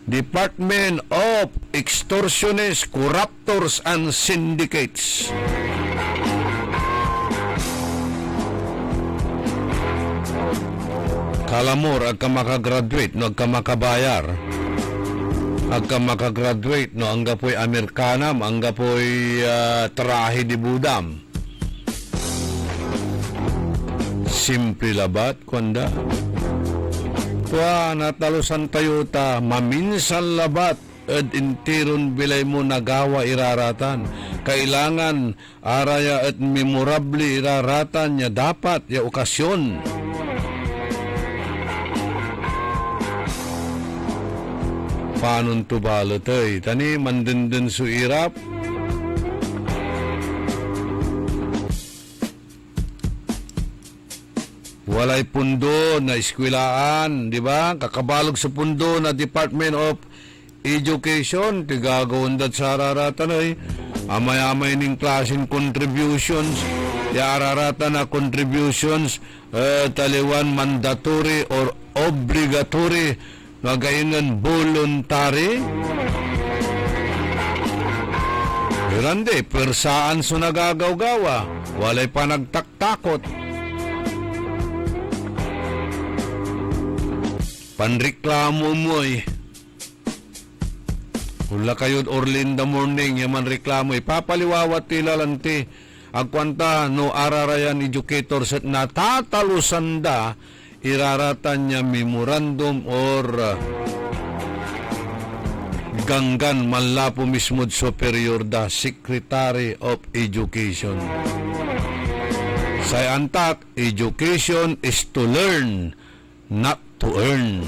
Department of Extortionists, Corruptors and Syndicates. Kalamor, agka makagraduate, no agka makabayar. Agka makagraduate, no angga po'y Amerikanam, angga po'y trahe di budam. Simple labat, kwanda. Tuwa, natalusan tayo ta, maminsan labat, at intiron bilay mo nagawa iraratan. Kailangan araya at memorable iraratan niya dapat, ya okasyon. Paano to balotay? Tani, mandindin su irap. Walay pundo na eskwilaan, di ba? Kakabalog sa pundo na Department of Education, tigagawin dat sa araratan ay amay-amay ning klaseng contributions, yararatan na contributions, taliwan mandatory or obligatory, magayunan voluntary. Hirande, persaan so nagagaw-gawa, walay pa nagtaktakot. Panreklamo mo Hula kayo Orlin the morning, yaman reklamo papaliwawat tila lanti. Agkwanta no ararayan educators at natatalusanda iraratan niya memorandum or ganggan manlapo mismo superior da Secretary of Education. Sa antak, education is to learn, not to earn.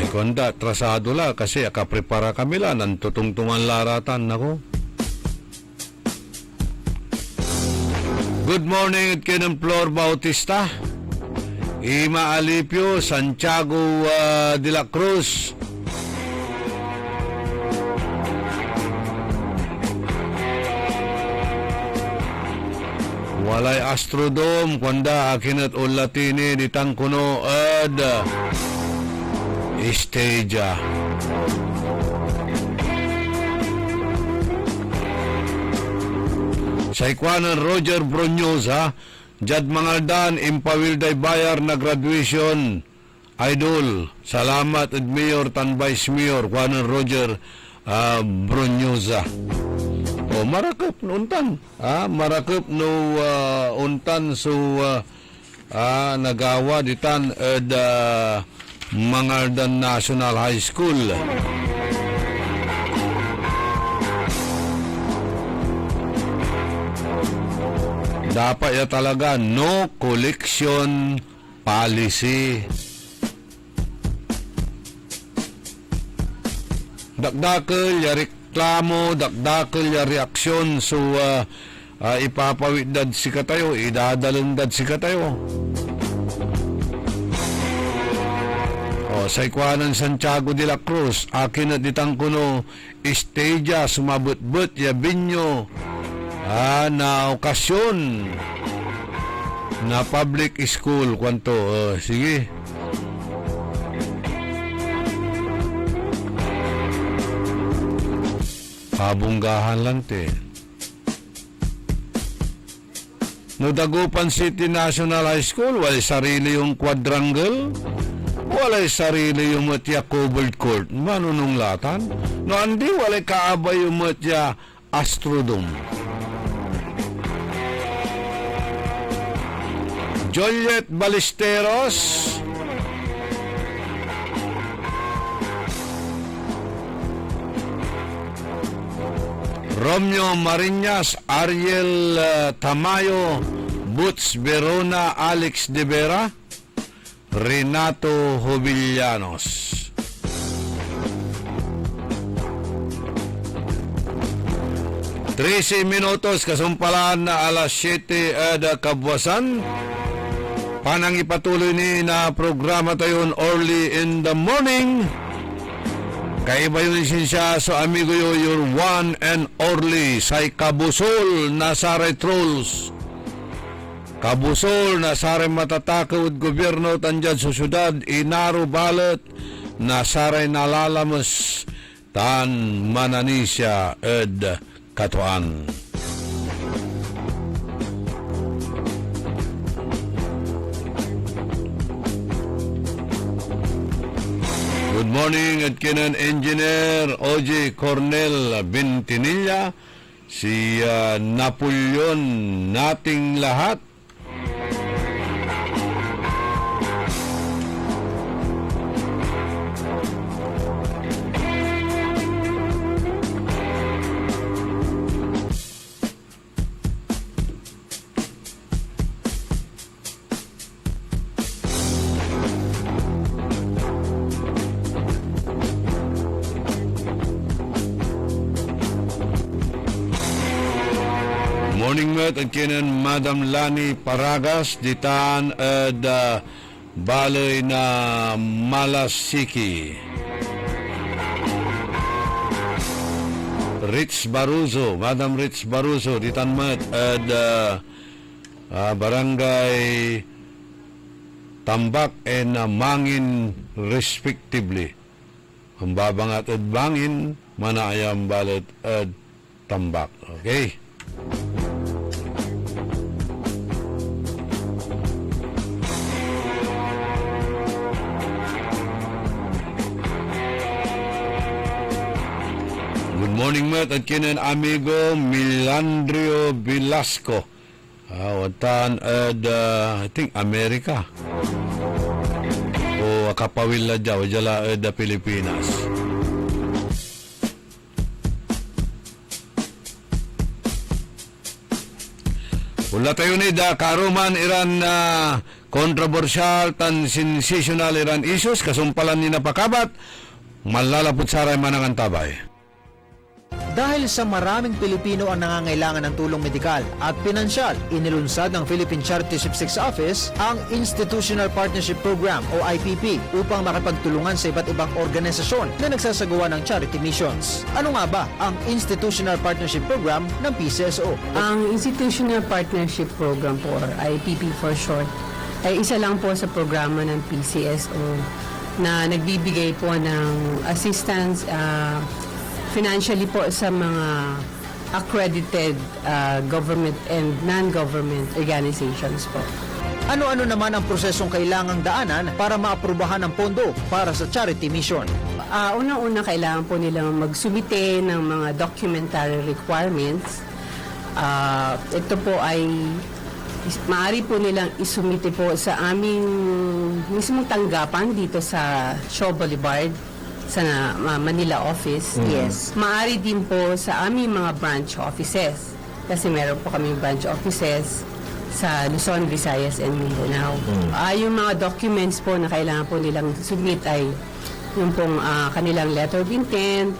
Konda, trasado la kasi akaprepara kami la ng tutungtungan laratan nako. Good morning at Kenan Flor Bautista, Ima Alipio, Santiago de la Cruz. Walay Astrodome, kwanda akin at ulatini di tangkuno ad Esteja. Sa ikwanan Roger Bronyosa, Jad Mangaldan, Impawilday Bayar na graduation. Idol, salamat at Mayor Tan Vice Mayor, kwanan Roger Bronyosa. O marakop no untan. Marakop no untan so nagawa ditan ed Mangaldan National High School. Dapat ya talaga no collection policy. Dakdakel ya reklamo, dakdakel ya reaksyon so ipapawid si katayo, idadalundad si katayo. Sa ikwanan Santiago de la Cruz, akin at ditang kuno Esteja, sumabot-bot ya binyo na okasyon na public school kwanto. Sige. Pabunggahan lang te. No Dagupan City National High School, walay sarili yung quadrangle, walay sarili yung matya covered court. Manunong latan? No andi, walay kaabay yung matya Astrodome. Juliet Ballesteros, Romeo Marinas, Ariel Tamayo, Butz Verona, Alex De Vera, Renato Jovillanos. Minutos kasumpalan na alas 7 kabuwasan. Panang ipatuloy ni na programa tayo early in the morning. Kaiba yun siya so amigo yo your one and only say Kabusol na saray trolls. Kabusol na saray matatakaw gobyerno tanjad sa syudad inaro balot na saray nalalamas tan mananisya ed katuan. Good morning at kinan Engineer O.J. Cornel Bintinilla, si Napoleon nating lahat. Morning met at kinan Madam Lani Paragas ditan ed balay na Malasiki. Rich Baruzo, Madam Rich Baruzo ditan met ed barangay Tambak and Mangin respectively. Ang babangat ed Bangin, manayam balat ed Tambak. Okay? Good morning met at kinan amigo Milandrio Velasco. Watan ed I think Amerika. O kapawil na dyaw jala ed Pilipinas. Wala tayo ni da karuman iran na kontrobersyal tan sensational iran issues kasumpalan ni napakabat malalapot saray manangan tabay. Dahil sa maraming Pilipino ang nangangailangan ng tulong medikal at pinansyal, inilunsad ng Philippine Charity Statistics Office ang Institutional Partnership Program o IPP upang makipagtulungan sa iba't ibang organisasyon na nagsasagawa ng charity missions. Ano nga ba ang Institutional Partnership Program ng PCSO? Ang Institutional Partnership Program or IPP for short ay isa lang po sa programa ng PCSO na nagbibigay po ng assistance financially po sa mga accredited government and non-government organizations po. Ano-ano naman ang prosesong kailangang daanan para maaprubahan ang pondo para sa charity mission? Unang-una, kailangan po nilang magsumite ng mga documentary requirements. Ito po ay maaari po nilang isumite po sa aming mismong tanggapan dito sa Shaw Boulevard sa Manila office. Yes. Maaari din po sa aming mga branch offices kasi meron po kaming branch offices sa Luzon, Visayas, and Mindanao. Yung mga documents po na kailangan po nilang submit ay yung pong kanilang letter of intent.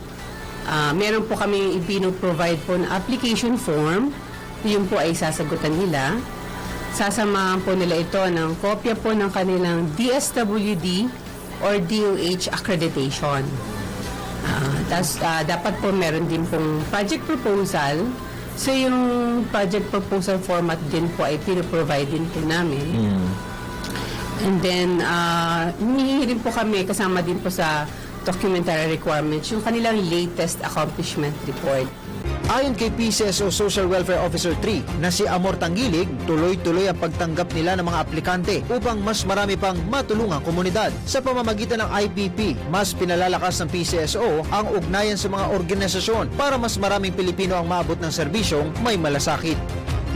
Meron po kami ipino-provide po na application form. Yung po ay sasagutan nila. Sasamahan po nila ito ng kopya po ng kanilang DSWD or DOH accreditation. Tapos dapat po meron din pong project proposal. So yung project proposal format din po ay pinoprovide din po namin. And then humihingi rin po kami kasama din po sa documentary requirements yung kanilang latest accomplishment report. Ayon kay PCSO Social Welfare Officer 3 na si Amor Tanggilig, tuloy-tuloy ang pagtanggap nila ng mga aplikante upang mas marami pang matulungang komunidad. Sa pamamagitan ng IPP, mas pinalalakas ng PCSO ang ugnayan sa mga organisasyon para mas maraming Pilipino ang maabot ng serbisyong may malasakit.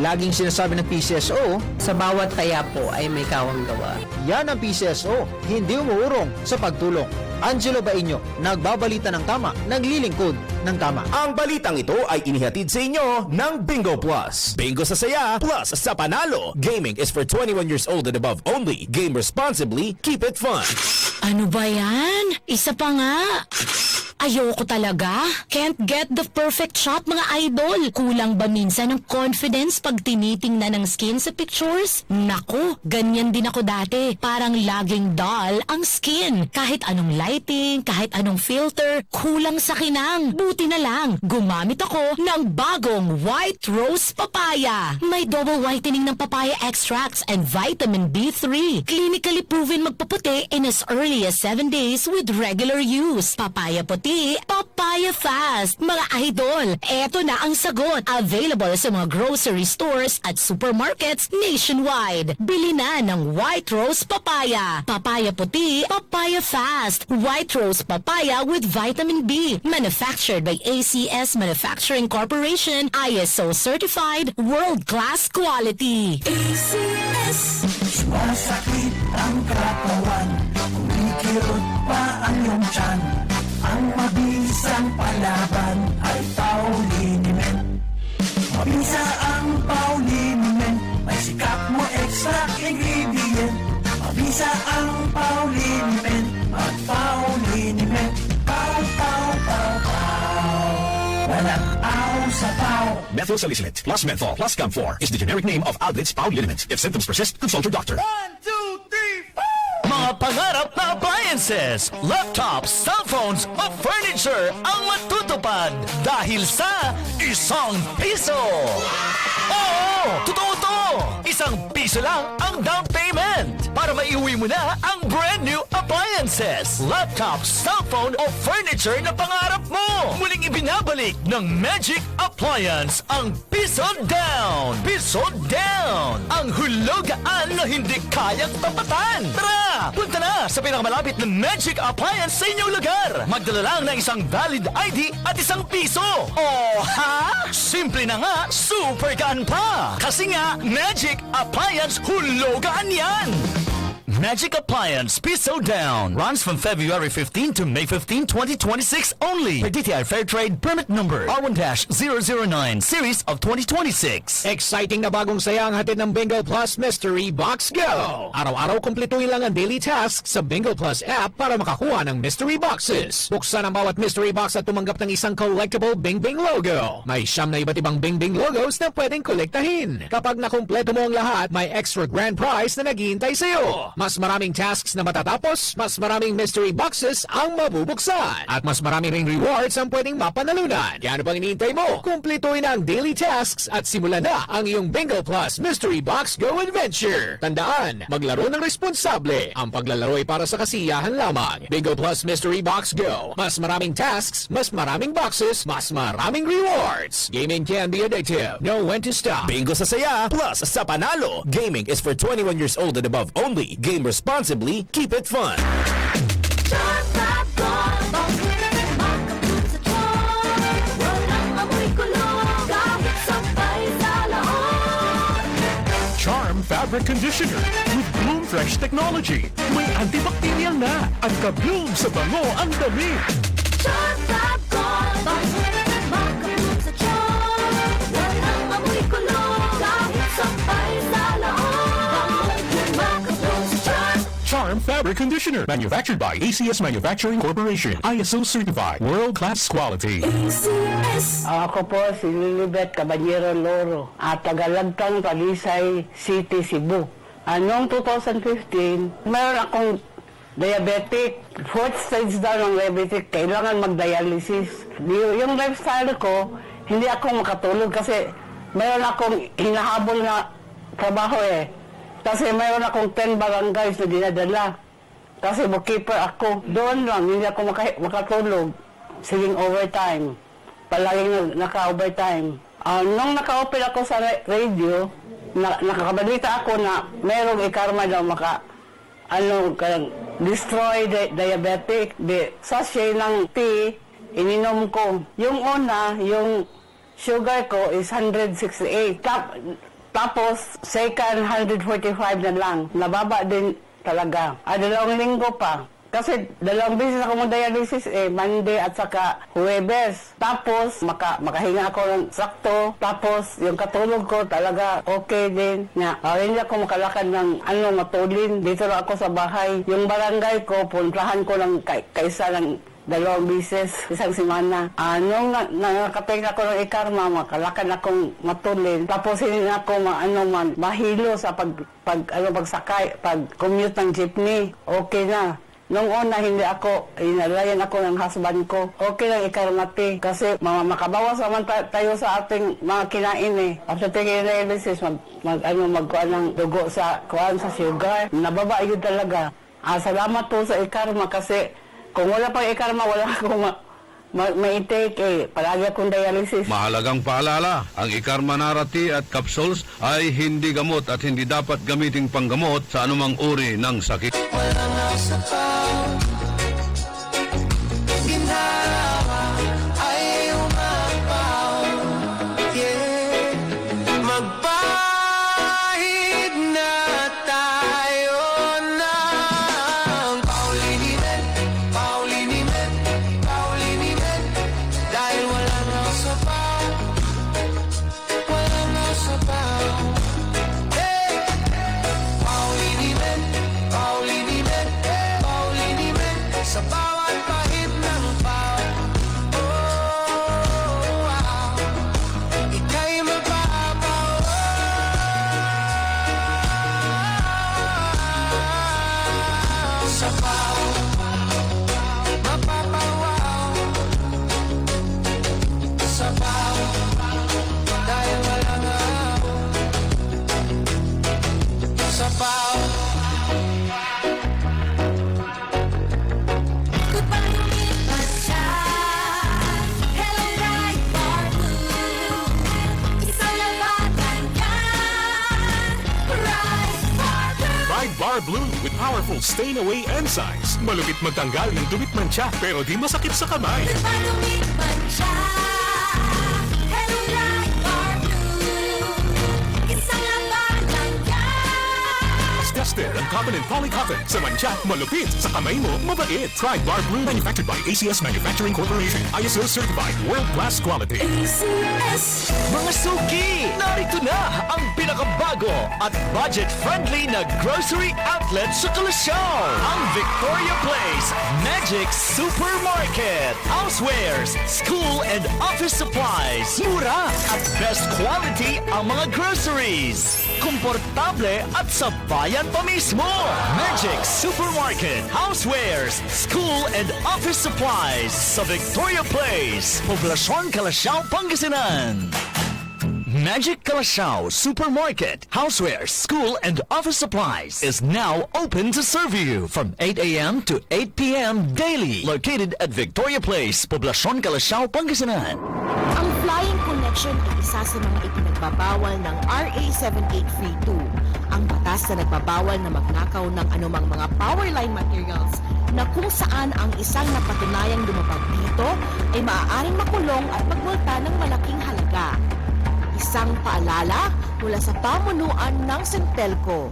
Laging sinasabi ng PCSO, sa bawat taya po ay may kawang gawa. Yan ang PCSO, hindi umuurong sa pagtulong. Angelo Bainyo, nagbabalita ng tama, naglilingkod ng tama. Ang balitang ito ay inihatid sa inyo ng Bingo Plus. Bingo sa saya, plus sa panalo. Gaming is for 21 years old and above only. Game responsibly, keep it fun. Ano ba yan? Isa pa nga. Ayoko talaga. Can't get the perfect shot, mga idol. Kulang ba minsan ng confidence pag tinitingnan ng skin sa pictures? Naku, ganyan din ako dati. Parang laging dull ang skin. Kahit anong lighting, kahit anong filter, kulang sa kinang. Buti na lang, gumamit ako ng bagong White Rose Papaya. May double whitening ng papaya extracts and vitamin B3. Clinically proven magpaputi in as early as 7 days with regular use. Papaya puti, papaya fast. Mga idol, eto na ang sagot. Available sa mga grocery stores at supermarkets nationwide. Bili na ng White Rose Papaya. Papaya puti, papaya fast. White Rose Papaya with vitamin B. Manufactured by ACS Manufacturing Corporation. ISO certified, world-class quality. ACS. Sumasakit ang katawan, kumikirot pa ang iyong tiyan. Ang mabisang palaban ay Pauliniment. Mabisa ang Pauliniment, may sikap mo extra ingredient. Mabisa ang Pauliniment, at Pauliniment. Pau, pau, pau, pau. Walang aw sa pau. Methyl salicylate plus menthol plus camphor is the generic name of Alvid's Pauliniment. If symptoms persist, consult your doctor. 1, 2, 3, 4. Mga pangarap na appliances, laptops, cellphones o furniture ang matutupad dahil sa isang piso. Oo, totoo to! Isang piso lang ang down payment para maiuwi mo na ang brand new appliances, laptops, cellphone o furniture na pangarap mo. Muling ibinabalik ng Magic Appliance ang piso down. Piso down! Ang hulugaan na hindi kayang tapatan. Tara! Punta na sa pinakamalapit na Magic Appliance sa inyong lugar. Magdala lang ng isang valid ID at isang piso. Oh, ha? Simple na nga, super gaan pa. Kasi nga, Magic Appliance hulugaan yan. Magic Appliance Piso Down runs from February 15 to May 15, 2026 only. Per DTI Fair Trade Permit Number R1-009 Series of 2026. Exciting na bagong saya ang hatid ng Bingo Plus Mystery Box Go! Araw-araw kumpletuhin lang ang daily tasks sa Bingo Plus app para makakuha ng mystery boxes. Buksan ang bawat mystery box at tumanggap ng isang collectible Bing Bing logo. May 9 na iba't ibang Bing Bing logos na pwedeng kolektahin. Kapag nakumpleto mo ang lahat, may extra grand prize na naghihintay sa'yo. Mas Mas maraming tasks na matatapos, mas maraming mystery boxes ang mabubuksan, at mas marami ring rewards ang pwedeng mapanalunan. Kaya ano pang iniintay mo? Kumplituin na ang daily tasks at simulan na ang iyong Bingo Plus Mystery Box Go Adventure. Tandaan, maglaro ng responsable. Ang paglalaro ay para sa kasiyahan lamang. Bingo Plus Mystery Box Go. Mas maraming tasks, mas maraming boxes, mas maraming rewards. Gaming can be addictive. Know when to stop. Bingo sa saya, plus sa panalo. Gaming is for 21 years old and above only. Game responsibly. Keep it fun. Charm Fabric Conditioner with Bloom Fresh Technology. May antibacterial na at ka-bloom sa bango ang damit. Charm Fabric Conditioner, manufactured by ACS Manufacturing Corporation, ISO certified, world-class quality. Ako po si Lilibet Caballero Loro at tagalagtang Talisay City, Cebu. Noong 2015, mayroon akong diabetic. Fourth stage daw ng diabetic, kailangan mag-dialysis. Yung lifestyle ko, hindi ako makatulog kasi mayroon akong hinahabol na trabaho eh. Kasi mayroon akong 10 barangays na dinadala. Kasi bookkeeper ako. Doon lang, hindi ako makatulog. Siling overtime. Palaging naka-overtime. Nung naka-open ako sa radio, nakakabalita ako na mayroong ikarma daw destroy diabetic. Sachet ng tea, ininom ko. Yung una, yung sugar ko is 168. Tapos, second 145 na lang. Nababa din talaga. 2 linggo pa. Kasi 2 beses ako mag-dialysis Monday at saka Huwebes. Tapos, makahinga ako ng sakto. Tapos, yung katulog ko talaga okay din. Hindi ako makalakad ng matulin. Dito lang ako sa bahay. Yung barangay ko, puntahan ko lang kaisa ng 2 beses, isang semana. Nung nakapeg ako ng ikarma, makalakad akong matulin. Tapos hindi ako mahilo sa pagsakay, pag-commute ng jeepney. Okay na. Nung una, inalayan ako ng husband ko. Okay lang ikarmati. Kasi makabawas naman tayo sa ating mga kinain After taking dialysis, magkuhan ng dugo sa sugar. Nababa yun talaga. Salamat po sa ikarma kasi kung wala pang ikarma, wala akong ma-take Palagi akong dialysis. Mahalagang paalala, ang Ikarma Narati at capsules ay hindi gamot at hindi dapat gamiting panggamot sa anumang uri ng sakit. Walang nasapaw, ginhawa ay umapaw. Yeah, magpahid na tayo ng Paulinimen, dahil walang nasapaw, walang nasapaw. Hey, Paulinimen, sa bawat pahid ng pao. Oh, wow. Ika'y mababaw. Sa pao, mapapawaw. Sa pao, dahil walang aw. Sa pao. Pride Bar Blue with powerful stain-away enzymes. Malupit magtanggal ng dumit mancha pero di masakit sa kamay. Tested ang cotton and polycotton. Sa mancha, malupit. Sa kamay mo, mabait. Pride Bar Blue, manufactured by ACS Manufacturing Corporation. ISO certified, world-class quality. Mga suki, narito na ang pinakabago at budget-friendly na grocery outlet sa Kalasyaw. Ang Victoria Place Magic Supermarket. Housewares, school and office supplies. Mura at best quality ang mga groceries. Komportable at sa bayan pa mismo. mo! Magic Supermarket, housewares, school and office supplies sa Victoria Place, Poblacion, Calasiao, Pangasinan. Magic Calasiao Supermarket, housewares, school and office supplies is now open to serve you from 8 a.m. to 8 p.m. daily. Located at Victoria Place, Poblacion, Calasiao, Pangasinan. Ang Flying Connection ay isa sa mga ipinagbabawal ng RA 7832, ang batas na nagbabawal na magnakaw ng anumang mga power line materials na kung saan ang isang napatunayang lumapag dito ay maaaring makulong at magmulta ng malaking halaga. Isang paalala mula sa pamunuan ng Sintelco.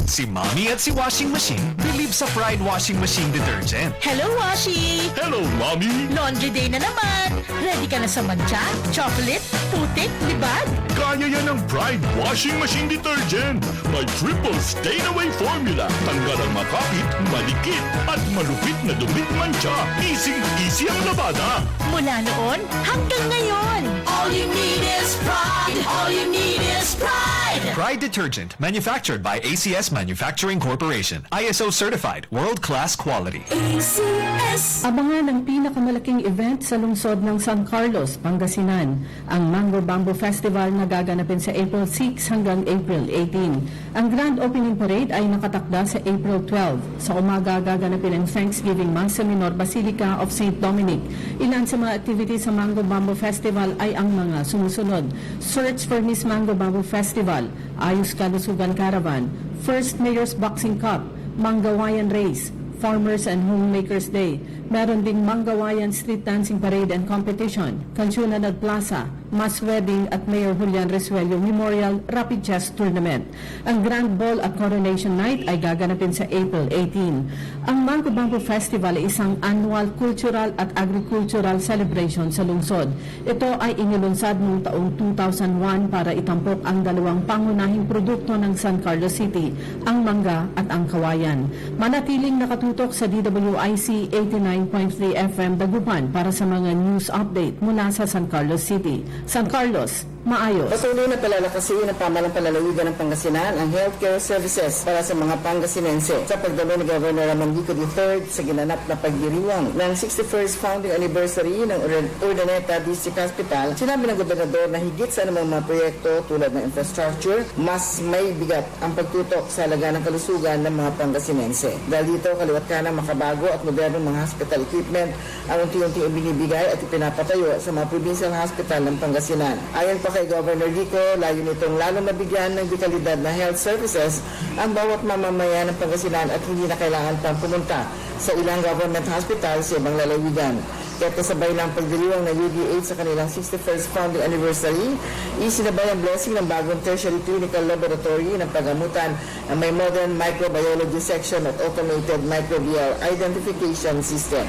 Si Mommy at si Washing Machine believe sa Pride Washing Machine Detergent. Hello, Washi! Hello, Mommy! Laundry day na naman! Ready ka na sa mancha, chocolate, putik, libag? Kaya yan ng Pride Washing Machine Detergent. May triple stain-away formula. Tanggal ang makapit, malikit, at malupit na dumit mancha. Easy ang labada. Mula noon hanggang ngayon. All you need is pride. All you need is pride. Pride Detergent, manufactured by ACS Manufacturing Corporation. ISO certified, world-class quality. ACS. Abangan ang pinakamalaking event sa lungsod ng San Carlos, Pangasinan, ang Mango Bamboo Festival na gaganapin sa April 6 hanggang April 18. Ang Grand Opening Parade ay nakatakda sa April 12. Sa umaga gaganapin ang Thanksgiving Mass sa Minor Basilica of St. Dominic. Ilan sa mga activities sa Mango Bamboo Festival ay ang mga sumusunod: Search for Miss Mango Bamboo Festival, Ayos Kalusugan Caravan, First Mayor's Boxing Cup, Manggawayan Race, Farmers and Homemakers Day. Meron ding Manggawayan Street Dancing Parade and Competition, Kansyunanad Plaza, Mass Wedding at Mayor Julian Resuello Memorial Rapid Chess Tournament. Ang Grand Ball at Coronation Night ay gaganapin sa April 18. Ang Mango Bamboo Festival ay isang annual cultural at agricultural celebration sa lungsod. Ito ay inilunsad noong taong 2001 para itampok ang dalawang pangunahing produkto ng San Carlos City, ang mangga at ang kawayan. Manatiling nakatutok sa DWIC 89.3 FM Dagupan para sa mga news update mula sa San Carlos City. San Carlos, maayos. Patuloy na palalakasin ng pamalang palalawigan ng Pangasinan ang healthcare services para sa mga Pangasinense. Sa pagdalo ni Governor Amandico III sa ginanap na pagdiriwang ng 61st founding anniversary ng Urdaneta District Hospital, sinabi ng gobernador na higit sa anumang mga proyekto tulad ng infrastructure, mas may bigat ang pagtutok sa halaga ng kalusugan ng mga Pangasinense. Dahil dito, kaliwat ka ng makabago at modernong mga hospital equipment ang unti-unting ibinibigay at ipinapatayo sa mga provincial hospital ng Pangasinan. Ayon pa kay Governor Rico, layo nitong lalo nabigyan ng dekalidad na health services ang bawat mamamayan ng Pangasinan at hindi na kailangan pang pumunta sa ilang government hospital sa ibang lalawigan. Kaya kasabay ng pagdiriwang ng UDH sa kanilang 61st founding anniversary, isinabay ang blessing ng bagong tertiary clinical laboratory ng paggamutan na may modern microbiology section at automated microbial identification system.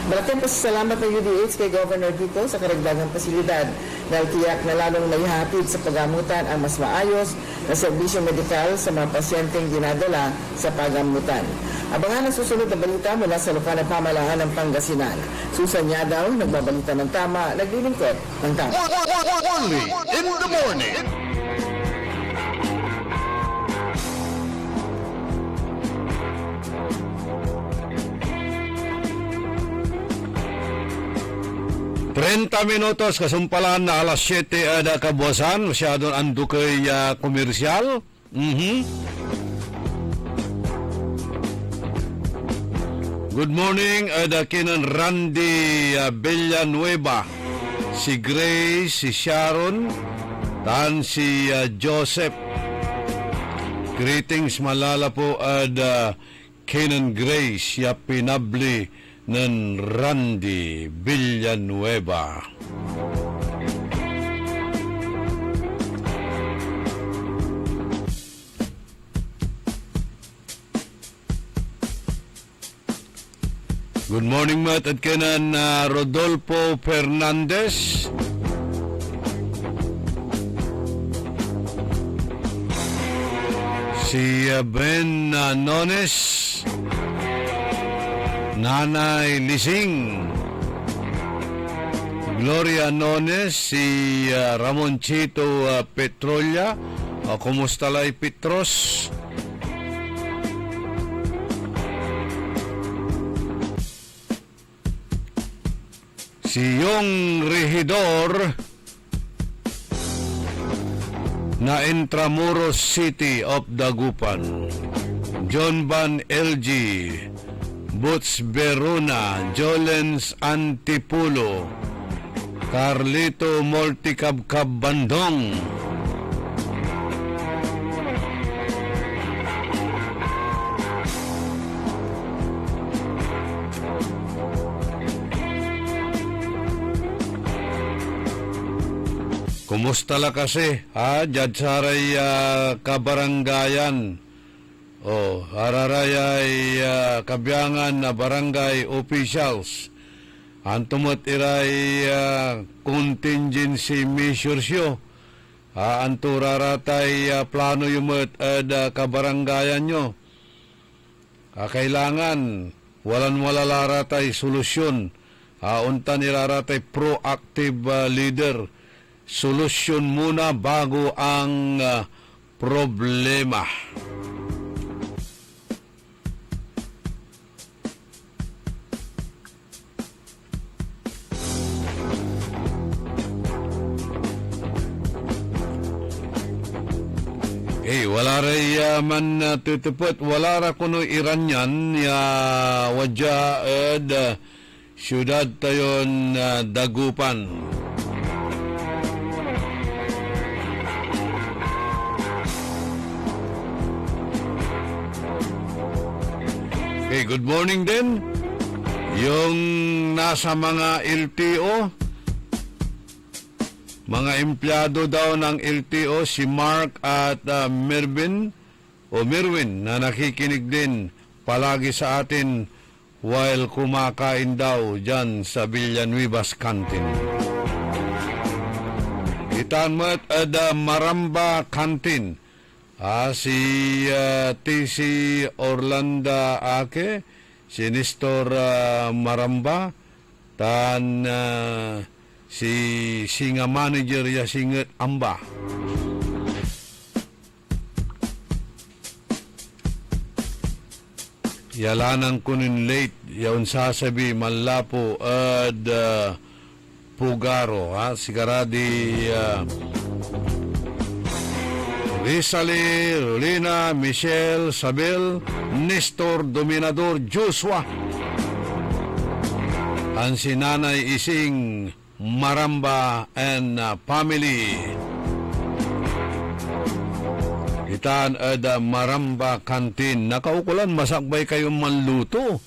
Malaking pasasalamat ng UDH kay Governor Rico sa karagdagang pasilidad dahil tiyak na lalong naihatid sa paggamutan ang mas maayos na serbisyo medikal sa mga pasyenteng dinadala sa paggamutan. Abangan ang susunod na balita mula sa lokal na pamahalaan ng Pangasinan. Susan Yadaw, nagbabalita ng tama, naglilingkod ng tama. Only in the morning. Minutos kasumpalan na alas 7 ada kabuasan, masyadong ando kay komersyal. Good morning, ada kinan Randy Villanueva, si Grace, si Sharon, tan si Joseph. Greetings malala po ada kinan Grace, ya pinabli ng Randy Villanueva. Good morning, Matt, at kanan Rodolfo Fernandez. Si Ben Nones, Nanay Lising, Gloria Nones, si Ramonchito Petrolia, Kumusta lay Petros? Si yung rehidor na Intramuros City of Dagupan, John Van LG, Butz Beruna, Jolens Antipulo, Carlito Multicabcab Bandong, kumusta la kasi, Judge Haray kabaranggayan. Hararayay kabyangan na barangay officials. Antumot iray contingency measures yo. Anturaratay plano yumot kabaranggayan nyo. Kailangan walan-wala laratay solusyon. Untan iraratay proactive leader. Solusyon muna bago ang problema. Wala ray man tutupot, wala ra kuno Iranyan ya wadya syudad tayon Dagupan. Good morning din. Yung nasa mga LTO, mga empleyado daw ng LTO, si Mark at Merwin na nakikinig din palagi sa atin while kumakain daw dyan sa Villanueva's Canteen. Itan mo't Maramba Canteen. Si TC Orlando Ake, si Nestor Maramba, tan si Singa Manager ya Singet Amba. Yalanang kunin late, yaon sasabi Malapo at Pugaro, sigaradi Rizali, Lina, Michelle, Sabel, Nestor, Dominador, Joshua. Ang sinanay Ising Maramba and family. Itaan Maramba Canteen. Nakaukulan, masakbay kayong manluto.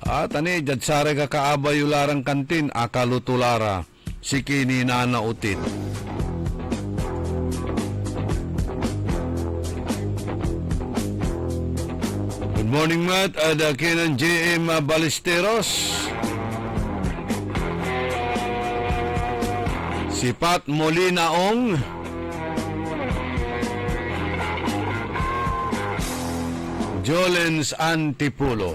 Tani, jadsare ka kaabay ularang kantin, akalutulara. Sikini na nautit. Good morning, Matt. Kinan JM Ballesteros. Si Pat Molinaong. Jolens Antipulo.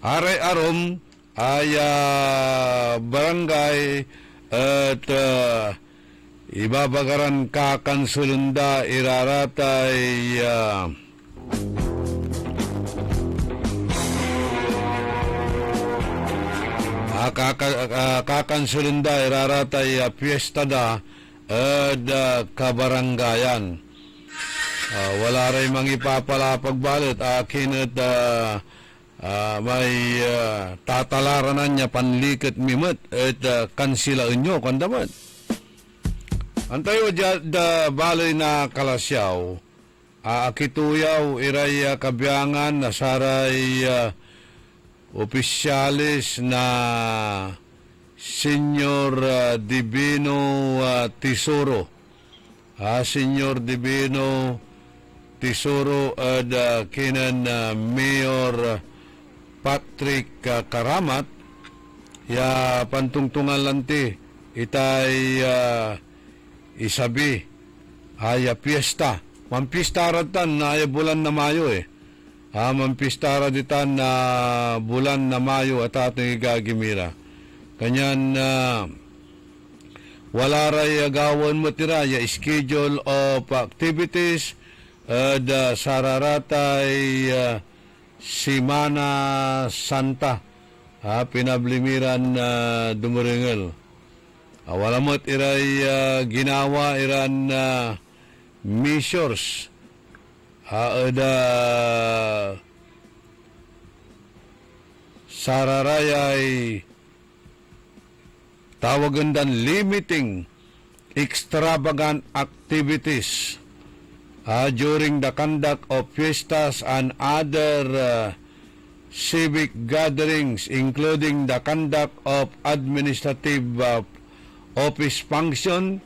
Aray Arom ay barangay at ibabagaran kakansulunda iraratay kakansulunda iraratay piyesta da at kabaranggayan. Wala rin mang ipapalapagbalot akin at may tatalaranan niya panlikat mimot at kansilaan nyo kandamat. Antayo da baloy na kalasyaw, akituyaw iray kabyangan na saray opisyalis na Senyor Divino Tesoro. Senyor Divino Tesoro at kinan Mayor Patrick Karamat, ya pantungtungan lanti, itay isabi, haya piyesta. Mampistara tan na bulan na Mayo mampistara ditan na bulan na Mayo at ating igagimira. Kanyan wala ray gawon mo tira ya schedule of activities sararatay Simana Santa pinablimiran dumuringel. Wala mo't iray ginawa iran measures sararayay tawagan dan limiting extravagant activities during the conduct of fiestas and other civic gatherings, including the conduct of administrative office function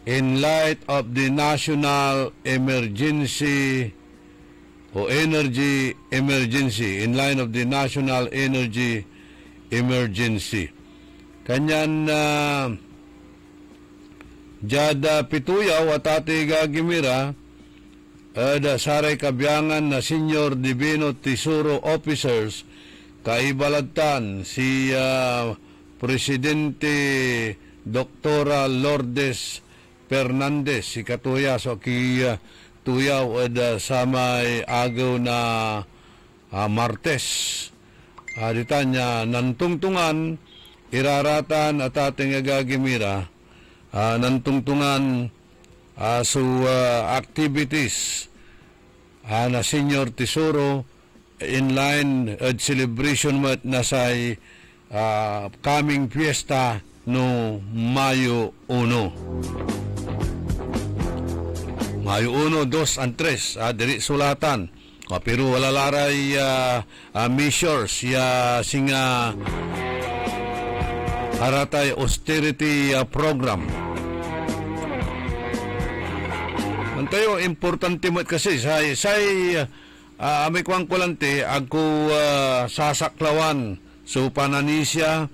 in light of the national emergency o energy emergency, in line of the national energy emergency. Kanyan jada pituyaw at ati gagimira saray kabyangan na Senior Divino Tesoro Officers kaibalagtan si Presidente Doktora Lourdes Fernandez si katuya so tuyaw sa may agaw na Martes ditanya nantungtungan iraratan at ating agagimira nantungtungan activities na Senior Tesoro in line celebration mat na say coming fiesta no Mayo 1. Mayo 1, 2, and 3 diri sulatan. Pero wala laray measures ya singa haratay austerity program. Antayo importante mo kasi say amay kwang kulante ako sasaklawan so pananisya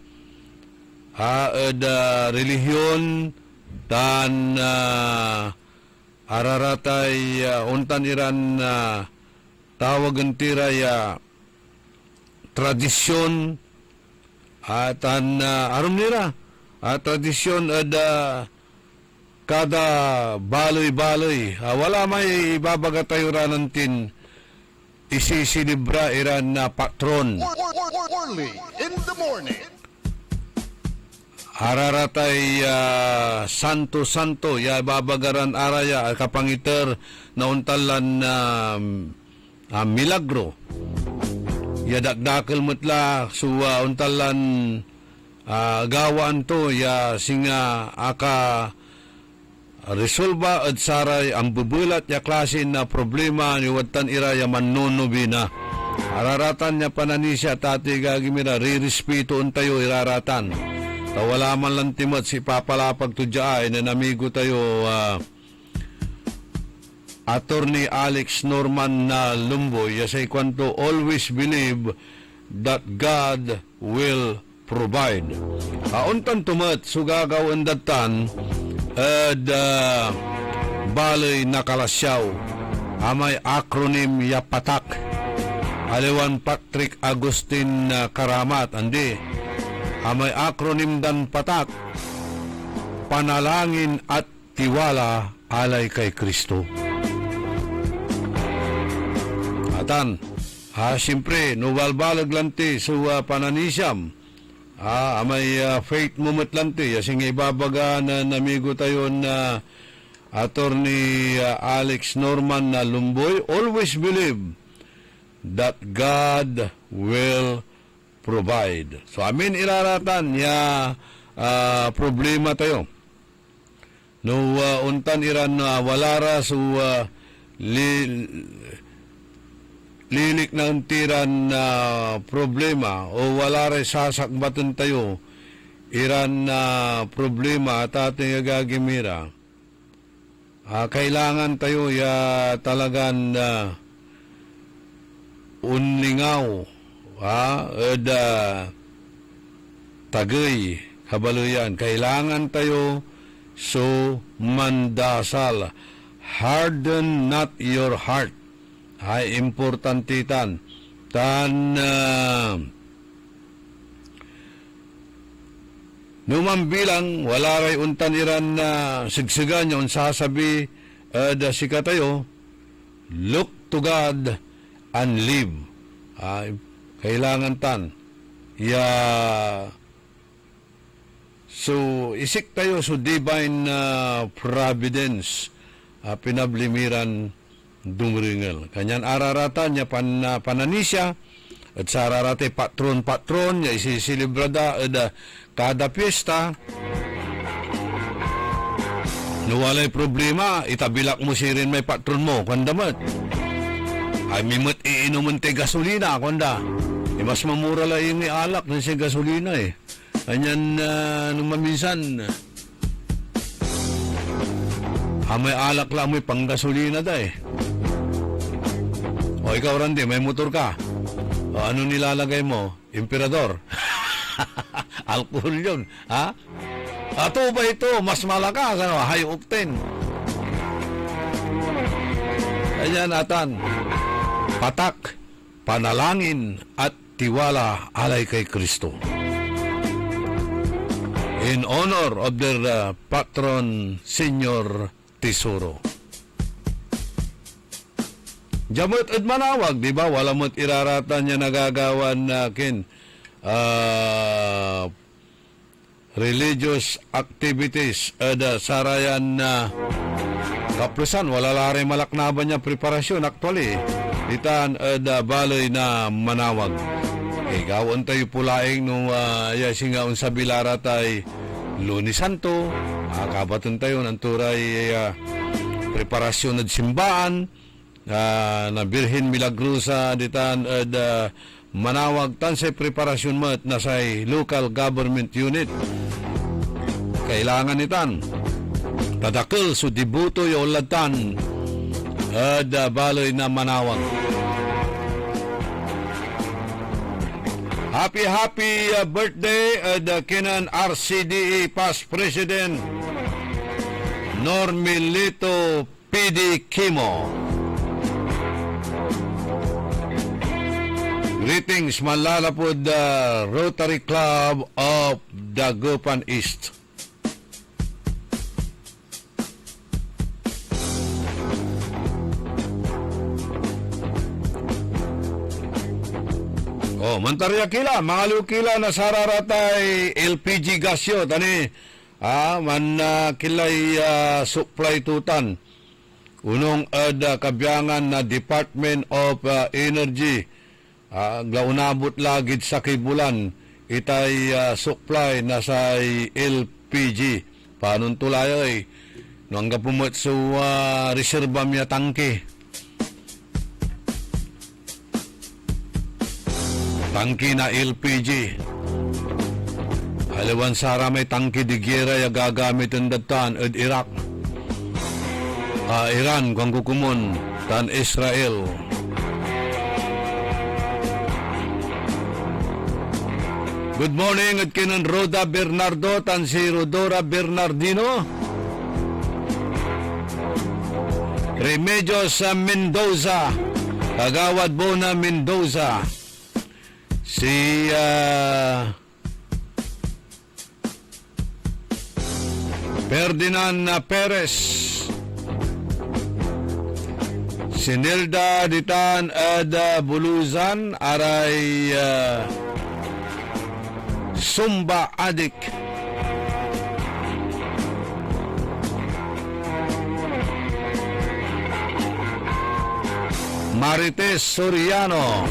relihiyon tan araratay untan iran tawagan tiraya tradisyon tan arum nira tradisyon kada baloy-baloy wala may ibabaga tayo ranantin isisilibra iran na patron Only in the morning. hararatay santo ya babagaran araya kapangiter na untalan milagro ya dakdakal mutla suwa untalan gawaan to ya singa aka resolba at saray ang bubulat ya klase na problema ni watan iraya manunubina hararatan niya pananisya tati gagimira rirespeto untayo iraratan. Wala man lang timot si papalapag to dyan na namigo tayo Attorney Alex Norman na Lumboy say kwanto always believe that God will provide. Untan tumat sugagaw andatan balay nakalasyaw amay acronym ya patak Aliwan Patrick Agustin Karamat andi amay acronym dan patak panalangin at tiwala alay kay Kristo. Atan siyempre nubalbalag lanti so pananisyam amay faith moment lanti asing ibabaga na namigo tayo na Attorney Alex Norman na Lumboy always believe that God will provide. So amin iraratan ya problema tayo. No untan iran walara so lilik na untiran problema o walara sasakbatan tayo iran problema at ating agagimira. Kailangan tayo ya talagan unlingaw tagay kabaluyan kailangan tayo so mandasal harden not your heart ay importante tan Numan bilang, wala ray untan iran na sigsigan yung sasabi da si katayo, look to God and live. Kailangan tan. So, isik tayo so divine providence, pinablimiran dumringel. Kanyan araratan niya pananisya, at sa ararate patron-patron niya isisilibrada kada piyesta. Nuwalay problema, itabilak mo si rin may patron mo, kandamat. Ay mimot iinuman te gasolina, kanda. Mas mamura lang yung alak na si gasolina eh. Kanyan nung maminsan, may alak lang may pang gasolina da eh. O ikaw Randy, may motor ka. O ano nilalagay mo? Emperador. Alcohol yun, ha? Ato ba ito? Mas malakas, ano? High octane. Ayan, atan. Patak, panalangin, at tiwala alay kay Kristo. In honor of their patron, Senior Tesoro. Jamot at manawag, di ba? Wala mo't irarata niya nagagawan nakin. Religious activities sarayan na kapusan, wala lari malaknaban niya preparasyon actually. Itan baloy na manawag. Gawon tayo pulaing nung singaon sa Bilara tay Lunes Santo. Kabaton tayo ng turay preparasyon at simbaan na Birhen Milagrosa ditan manawag tan sa preparasyon mo at nasay local government unit. Kailangan itan tadakil so dibuto yung latan baloy na manawag. Happy birthday kinan RCDE past President Normilito P.D. Kimo. Greetings, malalapod Rotary Club of Dagupan East. Mantarya kila, mga lukila na sararatay LPG gasyo, tani, kilay supply tutan. Unong kabyangan na Department of Energy, glaunabot lagid sa kibulan, itay supply na sa LPG. Paano tulayo eh, nung hanggang pumot sa reserva miya tangke. Tangki na LPG. Halawan sara may tangki di gira ya gagamit ang datan at Iraq. Iran kung kukumon tan Israel. Good morning at kinan Roda Bernardo tan si Rodora Bernardino. Remedios sa Mendoza. Kagawad Bona Mendoza. Si Ferdinand Perez, si Nilda Ditan Buluzan, aray Sumba Adik. Marites Soriano.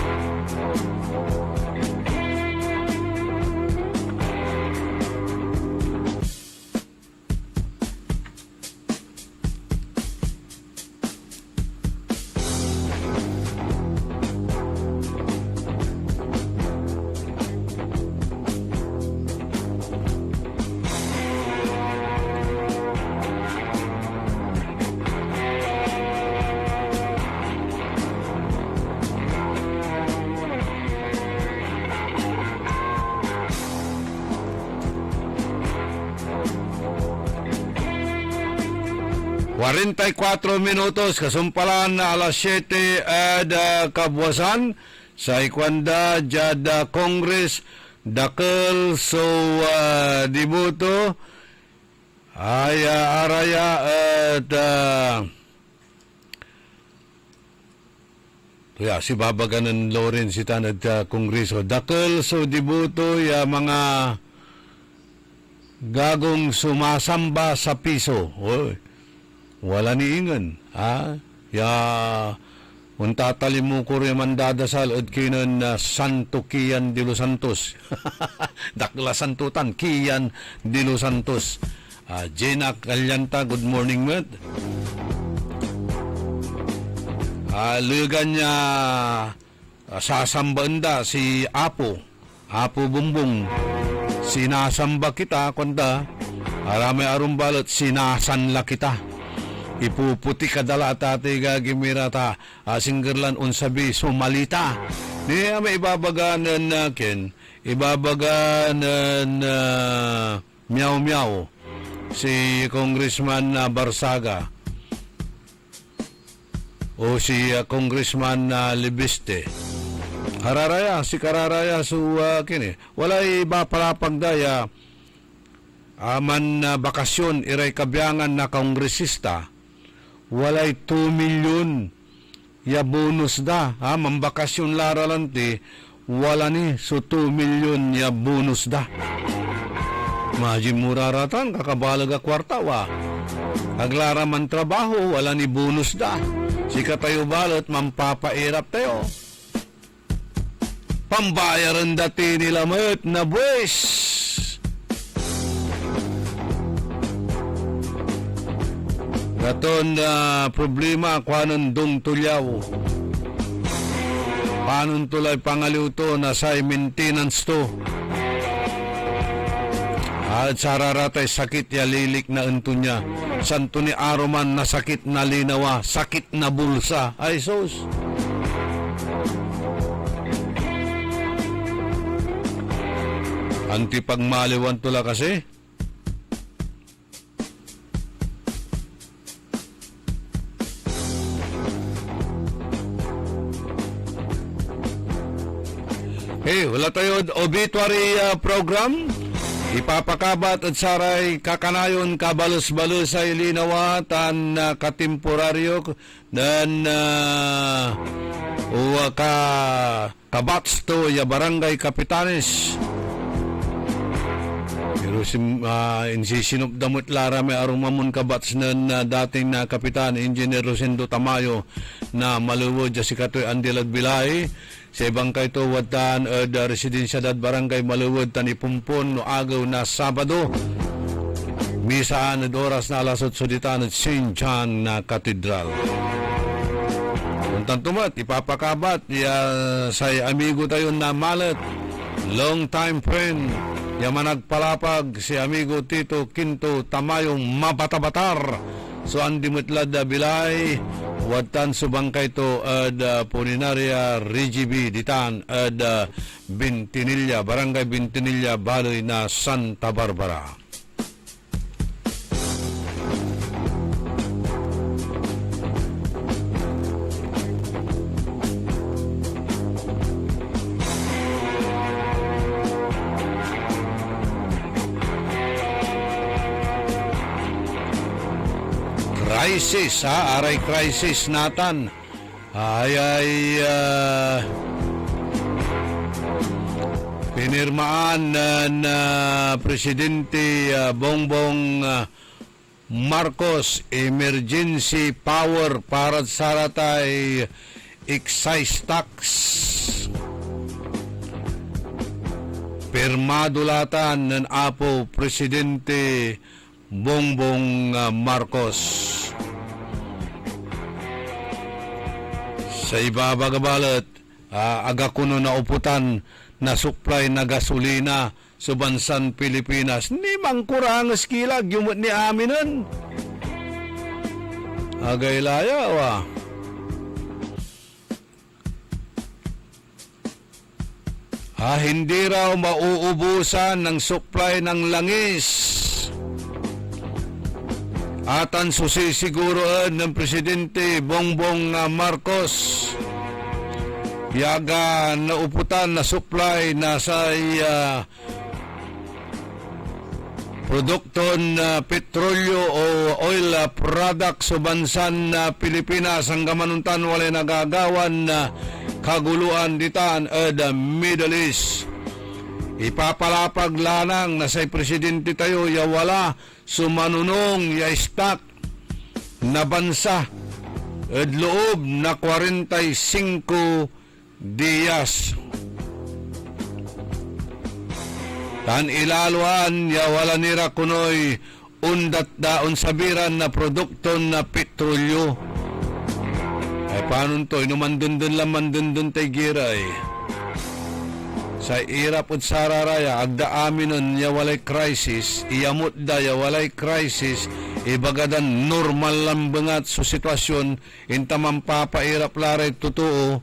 ...44 minutos, kasumpalan na alas 7 kabwasan sa Ikwanda Jada Congress dakkel so dibuto ay araya at si babaganan Lawrence si tanad kongreso dakkel so dibuto ya mga gagong sumasamba sa piso. Oy, wala ni ingan ya untatalim mo ko rin mandadasal at kinan Santo Kian de los Santos. Dakla Santutan, Kian de los Santos. Jenna Kalyanta, good morning, Matt. Lugan niya sasambanda si Apo Bumbong. Sinasamba kita, kwanda. Aramay arumbalot, sinasanla kita. Ipuputi kadala tate gagimirata singgerlan unsabi sumalita niya may ibabaganan nakin ibabaganan miyaw si Congressman Barsaga o si Congressman Libiste hararaya si kararaya su kini walay iba palapagdaya aman bakasyon iray kabyangan na kongresista walay 2 milyon ya bonus da mambakasyon laralanti wala ni so 2 milyon ya bonus da majim muraratan kakabalaga kwartawa aglaraman trabaho wala ni bonus da sika tayo balot mampapairap tayo pambayaran dati nila mayot na buwis. Gaton problema kwanon dong tulyaw. Panon tulay pangaliw to na sa maintenance to. At sararatay sakit ya lilik na ento niya. Santo ni Aroman na sakit na linawa, sakit na bulsa. Ay sos. Anti pagmaliwan tula kasi. Wala tayo obituary program. Ipapakabat at saray kakanayon kabalus-balus ay linawa tan katemporaryo dan kabats to ya barangay kapitanes. Pero insisinop damot lara may arong mamun kabats nan dating na kapitan Engineer Rosendo Tamayo na maluwod si Katoy Andilag Bilay. Sa ibang kay to watan da residensyadad barangay Maluwod tan ipumpon no agaw na Sabado. Misaan at oras na alasot suditan at St. John na Katedral. Untan tumat, ipapakabat say amigo tayo na malat. Long time friend. Yaman nagpalapag si amigo Tito Quinto Tamayong mabatabatar. So andi mutlad da bilay. Watan subangkay to Puninaria Rigibi ditan Bintinilla barangay Bintinilla Baloy na Santa Barbara. Crisis aray crisis natan pinirmaan na Presidente Bongbong Marcos emergency power para sa ratay excise tax pirmado latan ng Apo Presidente Bongbong Marcos. Sa ibabagabalat, aga kuno na uputan na supply na gasolina sa bansang Pilipinas. Ni mangkurang skilag yung ni aminan. Agay laya, hindi raw mauubusan ng supply ng langis. Atan susisiguroan ng Presidente Bongbong Marcos yaga nauputan na supply na sa produkton petrolyo o oil products sa bansan Pilipinas ang gamanuntan walay nagagawan na kaguluan ditan the Middle East. Ipapalapag lanang na sa presidente tayo ya wala sumanunong ya stock na bansa at loob na 45 Diyas. Tan ilaluan ya wala nira kunoy undat daon sabiran na produkto na petrolyo. Ay paano to? Inumandundun lang mandundun tay giray. Sa irap at sararaya, agda aminon ya walay crisis, iyamot da ya walay crisis, ibagadan normal lang bangat sa sitwasyon, intamang papairap laray totoo,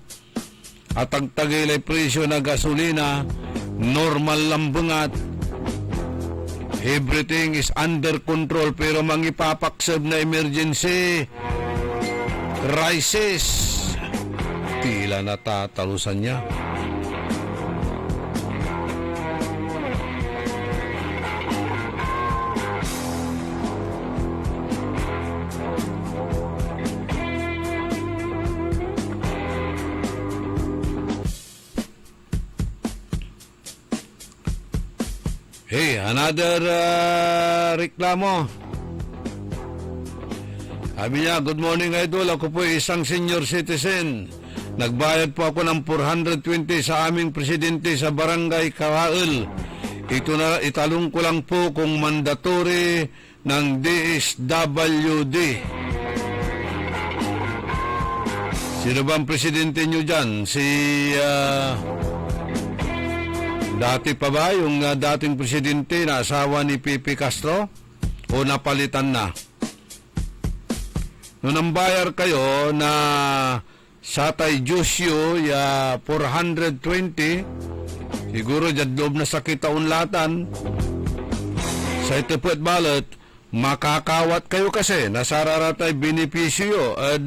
at ang tagilay presyo na gasolina, normal lang bangat, everything is under control, pero mangipapaksab na emergency, crisis, tila natatalusan niya. Hey, another reklamo. Sabi niya, good morning idol, ako po isang senior citizen. Nagbayad po ako ng 420 sa aming presidente sa barangay Karaul. Italong ko lang po kung mandatory ng DSWD. Sino bang presidente nyo dyan? Si... dati pa ba yung dating presidente na asawa ni Pipi Castro? O napalitan na? Nung nambayar kayo na Satay Jusyo ya 420, siguro dyan loob na sakit taunlatan, sa itipot balot, makakawat kayo kasi nasararatay benepisyo at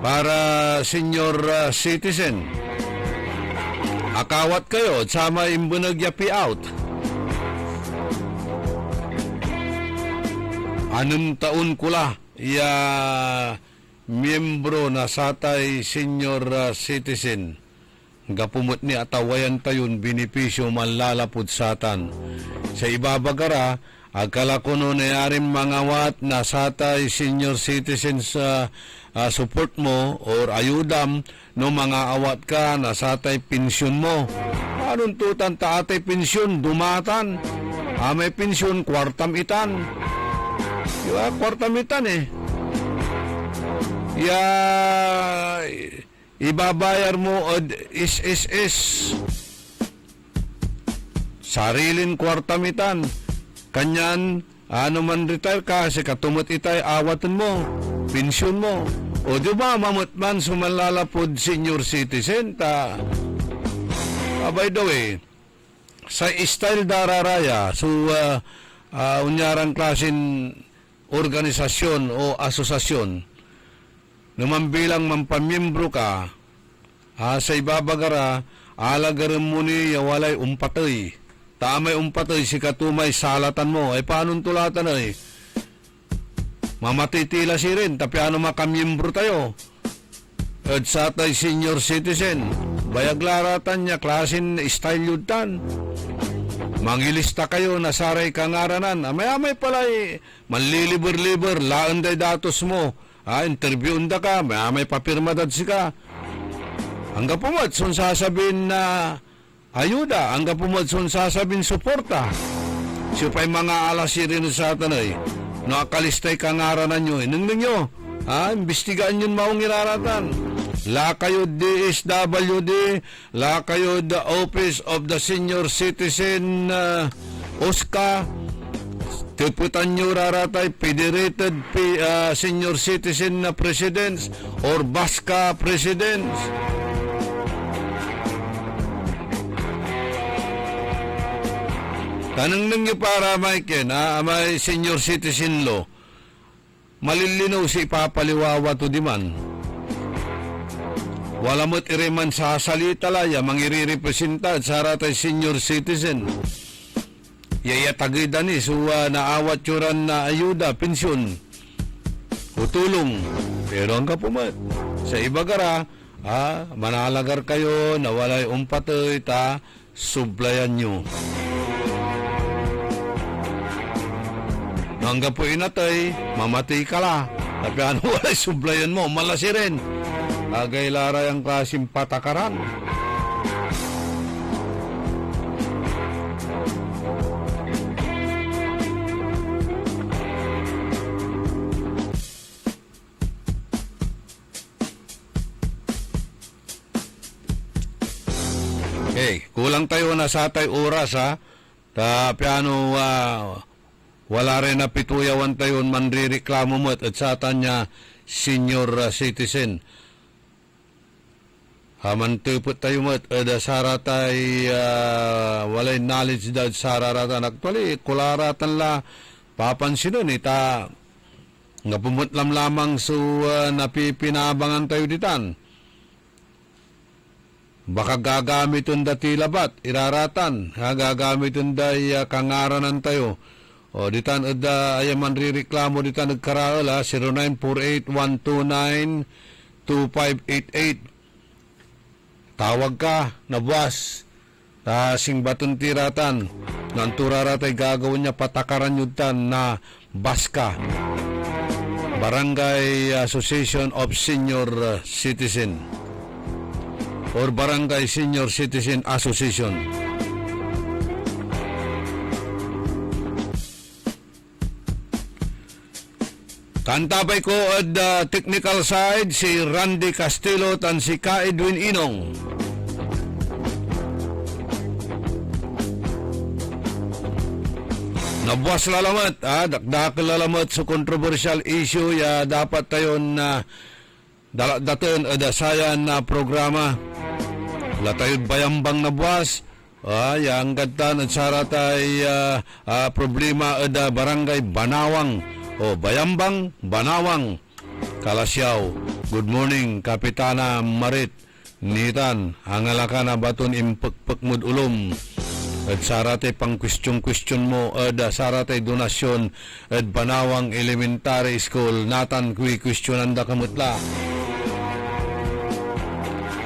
para senior citizen. Akawat kayo, sama imbunag yapi out. 6 taon kula, ya miyembro na Satay senior citizen. Gapumot ni atawayan tayon, benepisyo manlalapod satan. Sa ibabagara, agkala ko no nayarin mangawat na Satay senior citizens support mo or ayudam no mga awat ka na Satay pensyon mo. Anong tutan taatay pensyon dumatan? May pensyon kwartam itan. Diba? Kwartam itan eh. Ibabayar mo od SSS. Sarilin kwartam itan. Kanyan, ano man retire ka, kasi katumot itay, awatan mo, pensyon mo. O diba, mamut man sumalalapod senior citizen, by the way, sa style dararaya, so, unyarang klasin organisasyon o asosasyon, naman bilang mampamiyembro ka, sa ibabagara, alagaran mo ni walay umpatoy. Tamay umpatoy si katumay salatan mo. Ay paano tulatan ay? Mamatitila si rin. Tapi ano makamiyembro tayo? At Satay senior citizen. Bayaglaratan niya. Klasin style yudan. Mangilista kayo na saray kangaranan. Amay-amay pala manliliber-liber. Laan day datos mo. Interviewin da ka. May papirma dad si ka. Hanggang pumat. Sun sasabihin na ayuda, ang kapumodson sasabing suporta. Siya pa'y mga alas rin sa tanay. No, akalistay kangaranan nyo. Nung nyo, imbestigaan yun maong iraratan. La kayo DSWD, la kayo the Office of the Senior Citizen OSCA, tiputan nyo raratay Federated Senior Citizen na Presidents or BASCA Presidents. Tanang nyo para may senior citizen law, malilinaw si ipapaliwawa to di man. Wala mo't iriman sa salita la, ya mangirirepresenta at saratay senior citizen. Yaya tagida ni suwa naawat yuran na ayuda, pensyon, o tulong. Pero ang kapumat, sa iba gara, manalagar kayo, nawalay umpatoy, sublayan nyo. Hanggang po inatay, mamatay ka la. Tapi ano walay sublayan mo, malasi rin. Agay laray ang klaseng patakaran. Okay, kulang tayo na sa tay oras ha. Tapi ano, wala rin na pituyawan tayo manrireklamo mo at sa tanya senior citizen. Mantupot tayo mo at saratay walay knowledge daw sararatan. Actually, kularatan la papansinon ita nga pumutlam lamang so napipinabangan tayo ditan. Baka gagamit yung dati labat, iraratan, gagamit yung day kangaranan tayo. O, ditan, ayaman rireklamo, ditan, nagkaraol, 0948-129-2588. Tawag ka, nabuas, sing batong tiratan, nanturaratay gagawin niya patakaran yun na baska. Barangay Association of Senior Citizen. Or Barangay Senior Citizen Association. Kantabay ko at technical side si Randy Castillo tan si Ka Edwin Inong. Nabuwas lalamat, dakdakil lalamat sa controversial issue ya dapat tayon na daton adasayan na programa. Latayod bayambang na buwas, yang gadtan at saratay problema ada barangay Banawang, o Bayambang, Banawang, Kalasyaw. Good morning, Kapitana Marit, Nitan, hangalaka na baton impagpagmud ulom. At saratay pang question mo, ada saratay donasyon at Banawang Elementary School, natan kui questionan da kamutla.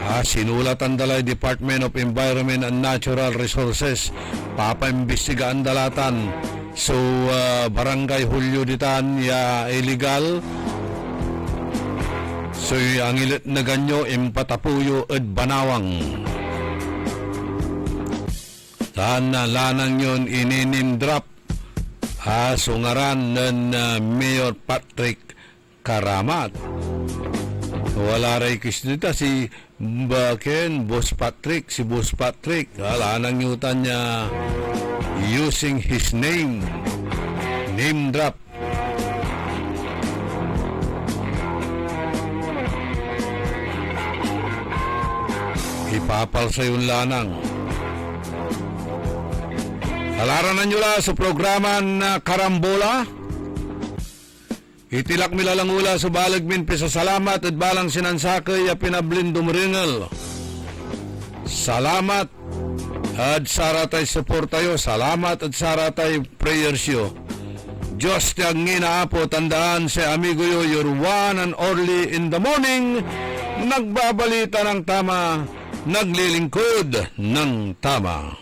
Sinulat ang dalay Department of Environment and Natural Resources. Papaimbestiga ang dalatan. So, Barangay Julio ditan ya illegal. So, ang ilit na ganyo, impatapuyo at Banawang. Saan na lanang yun ininim drop. Sungaran ng Mayor Patrick Karamat. Wala rin kisnita si Boss Patrick, lanang yutan niya using his name drop. Ipapal sa yung lanang. Alaranan nyo lang sa programa na Karambola. Itilak milalangula sa balagmin pisa salamat at balang sinansakay ya pinablindom ringal. Salamat at saratay support tayo. Salamat at saratay prayers yo. Diyos tiyang nginaapo, tandaan si amigo yo, your one and only in the morning, nagbabalita ng tama, naglilingkod ng tama.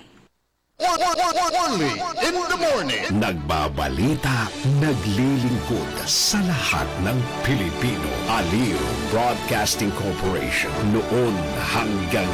Only in the morning. Nagbabalita, naglilingkod sa lahat ng Pilipino. Aliw Broadcasting Corporation, noon hanggang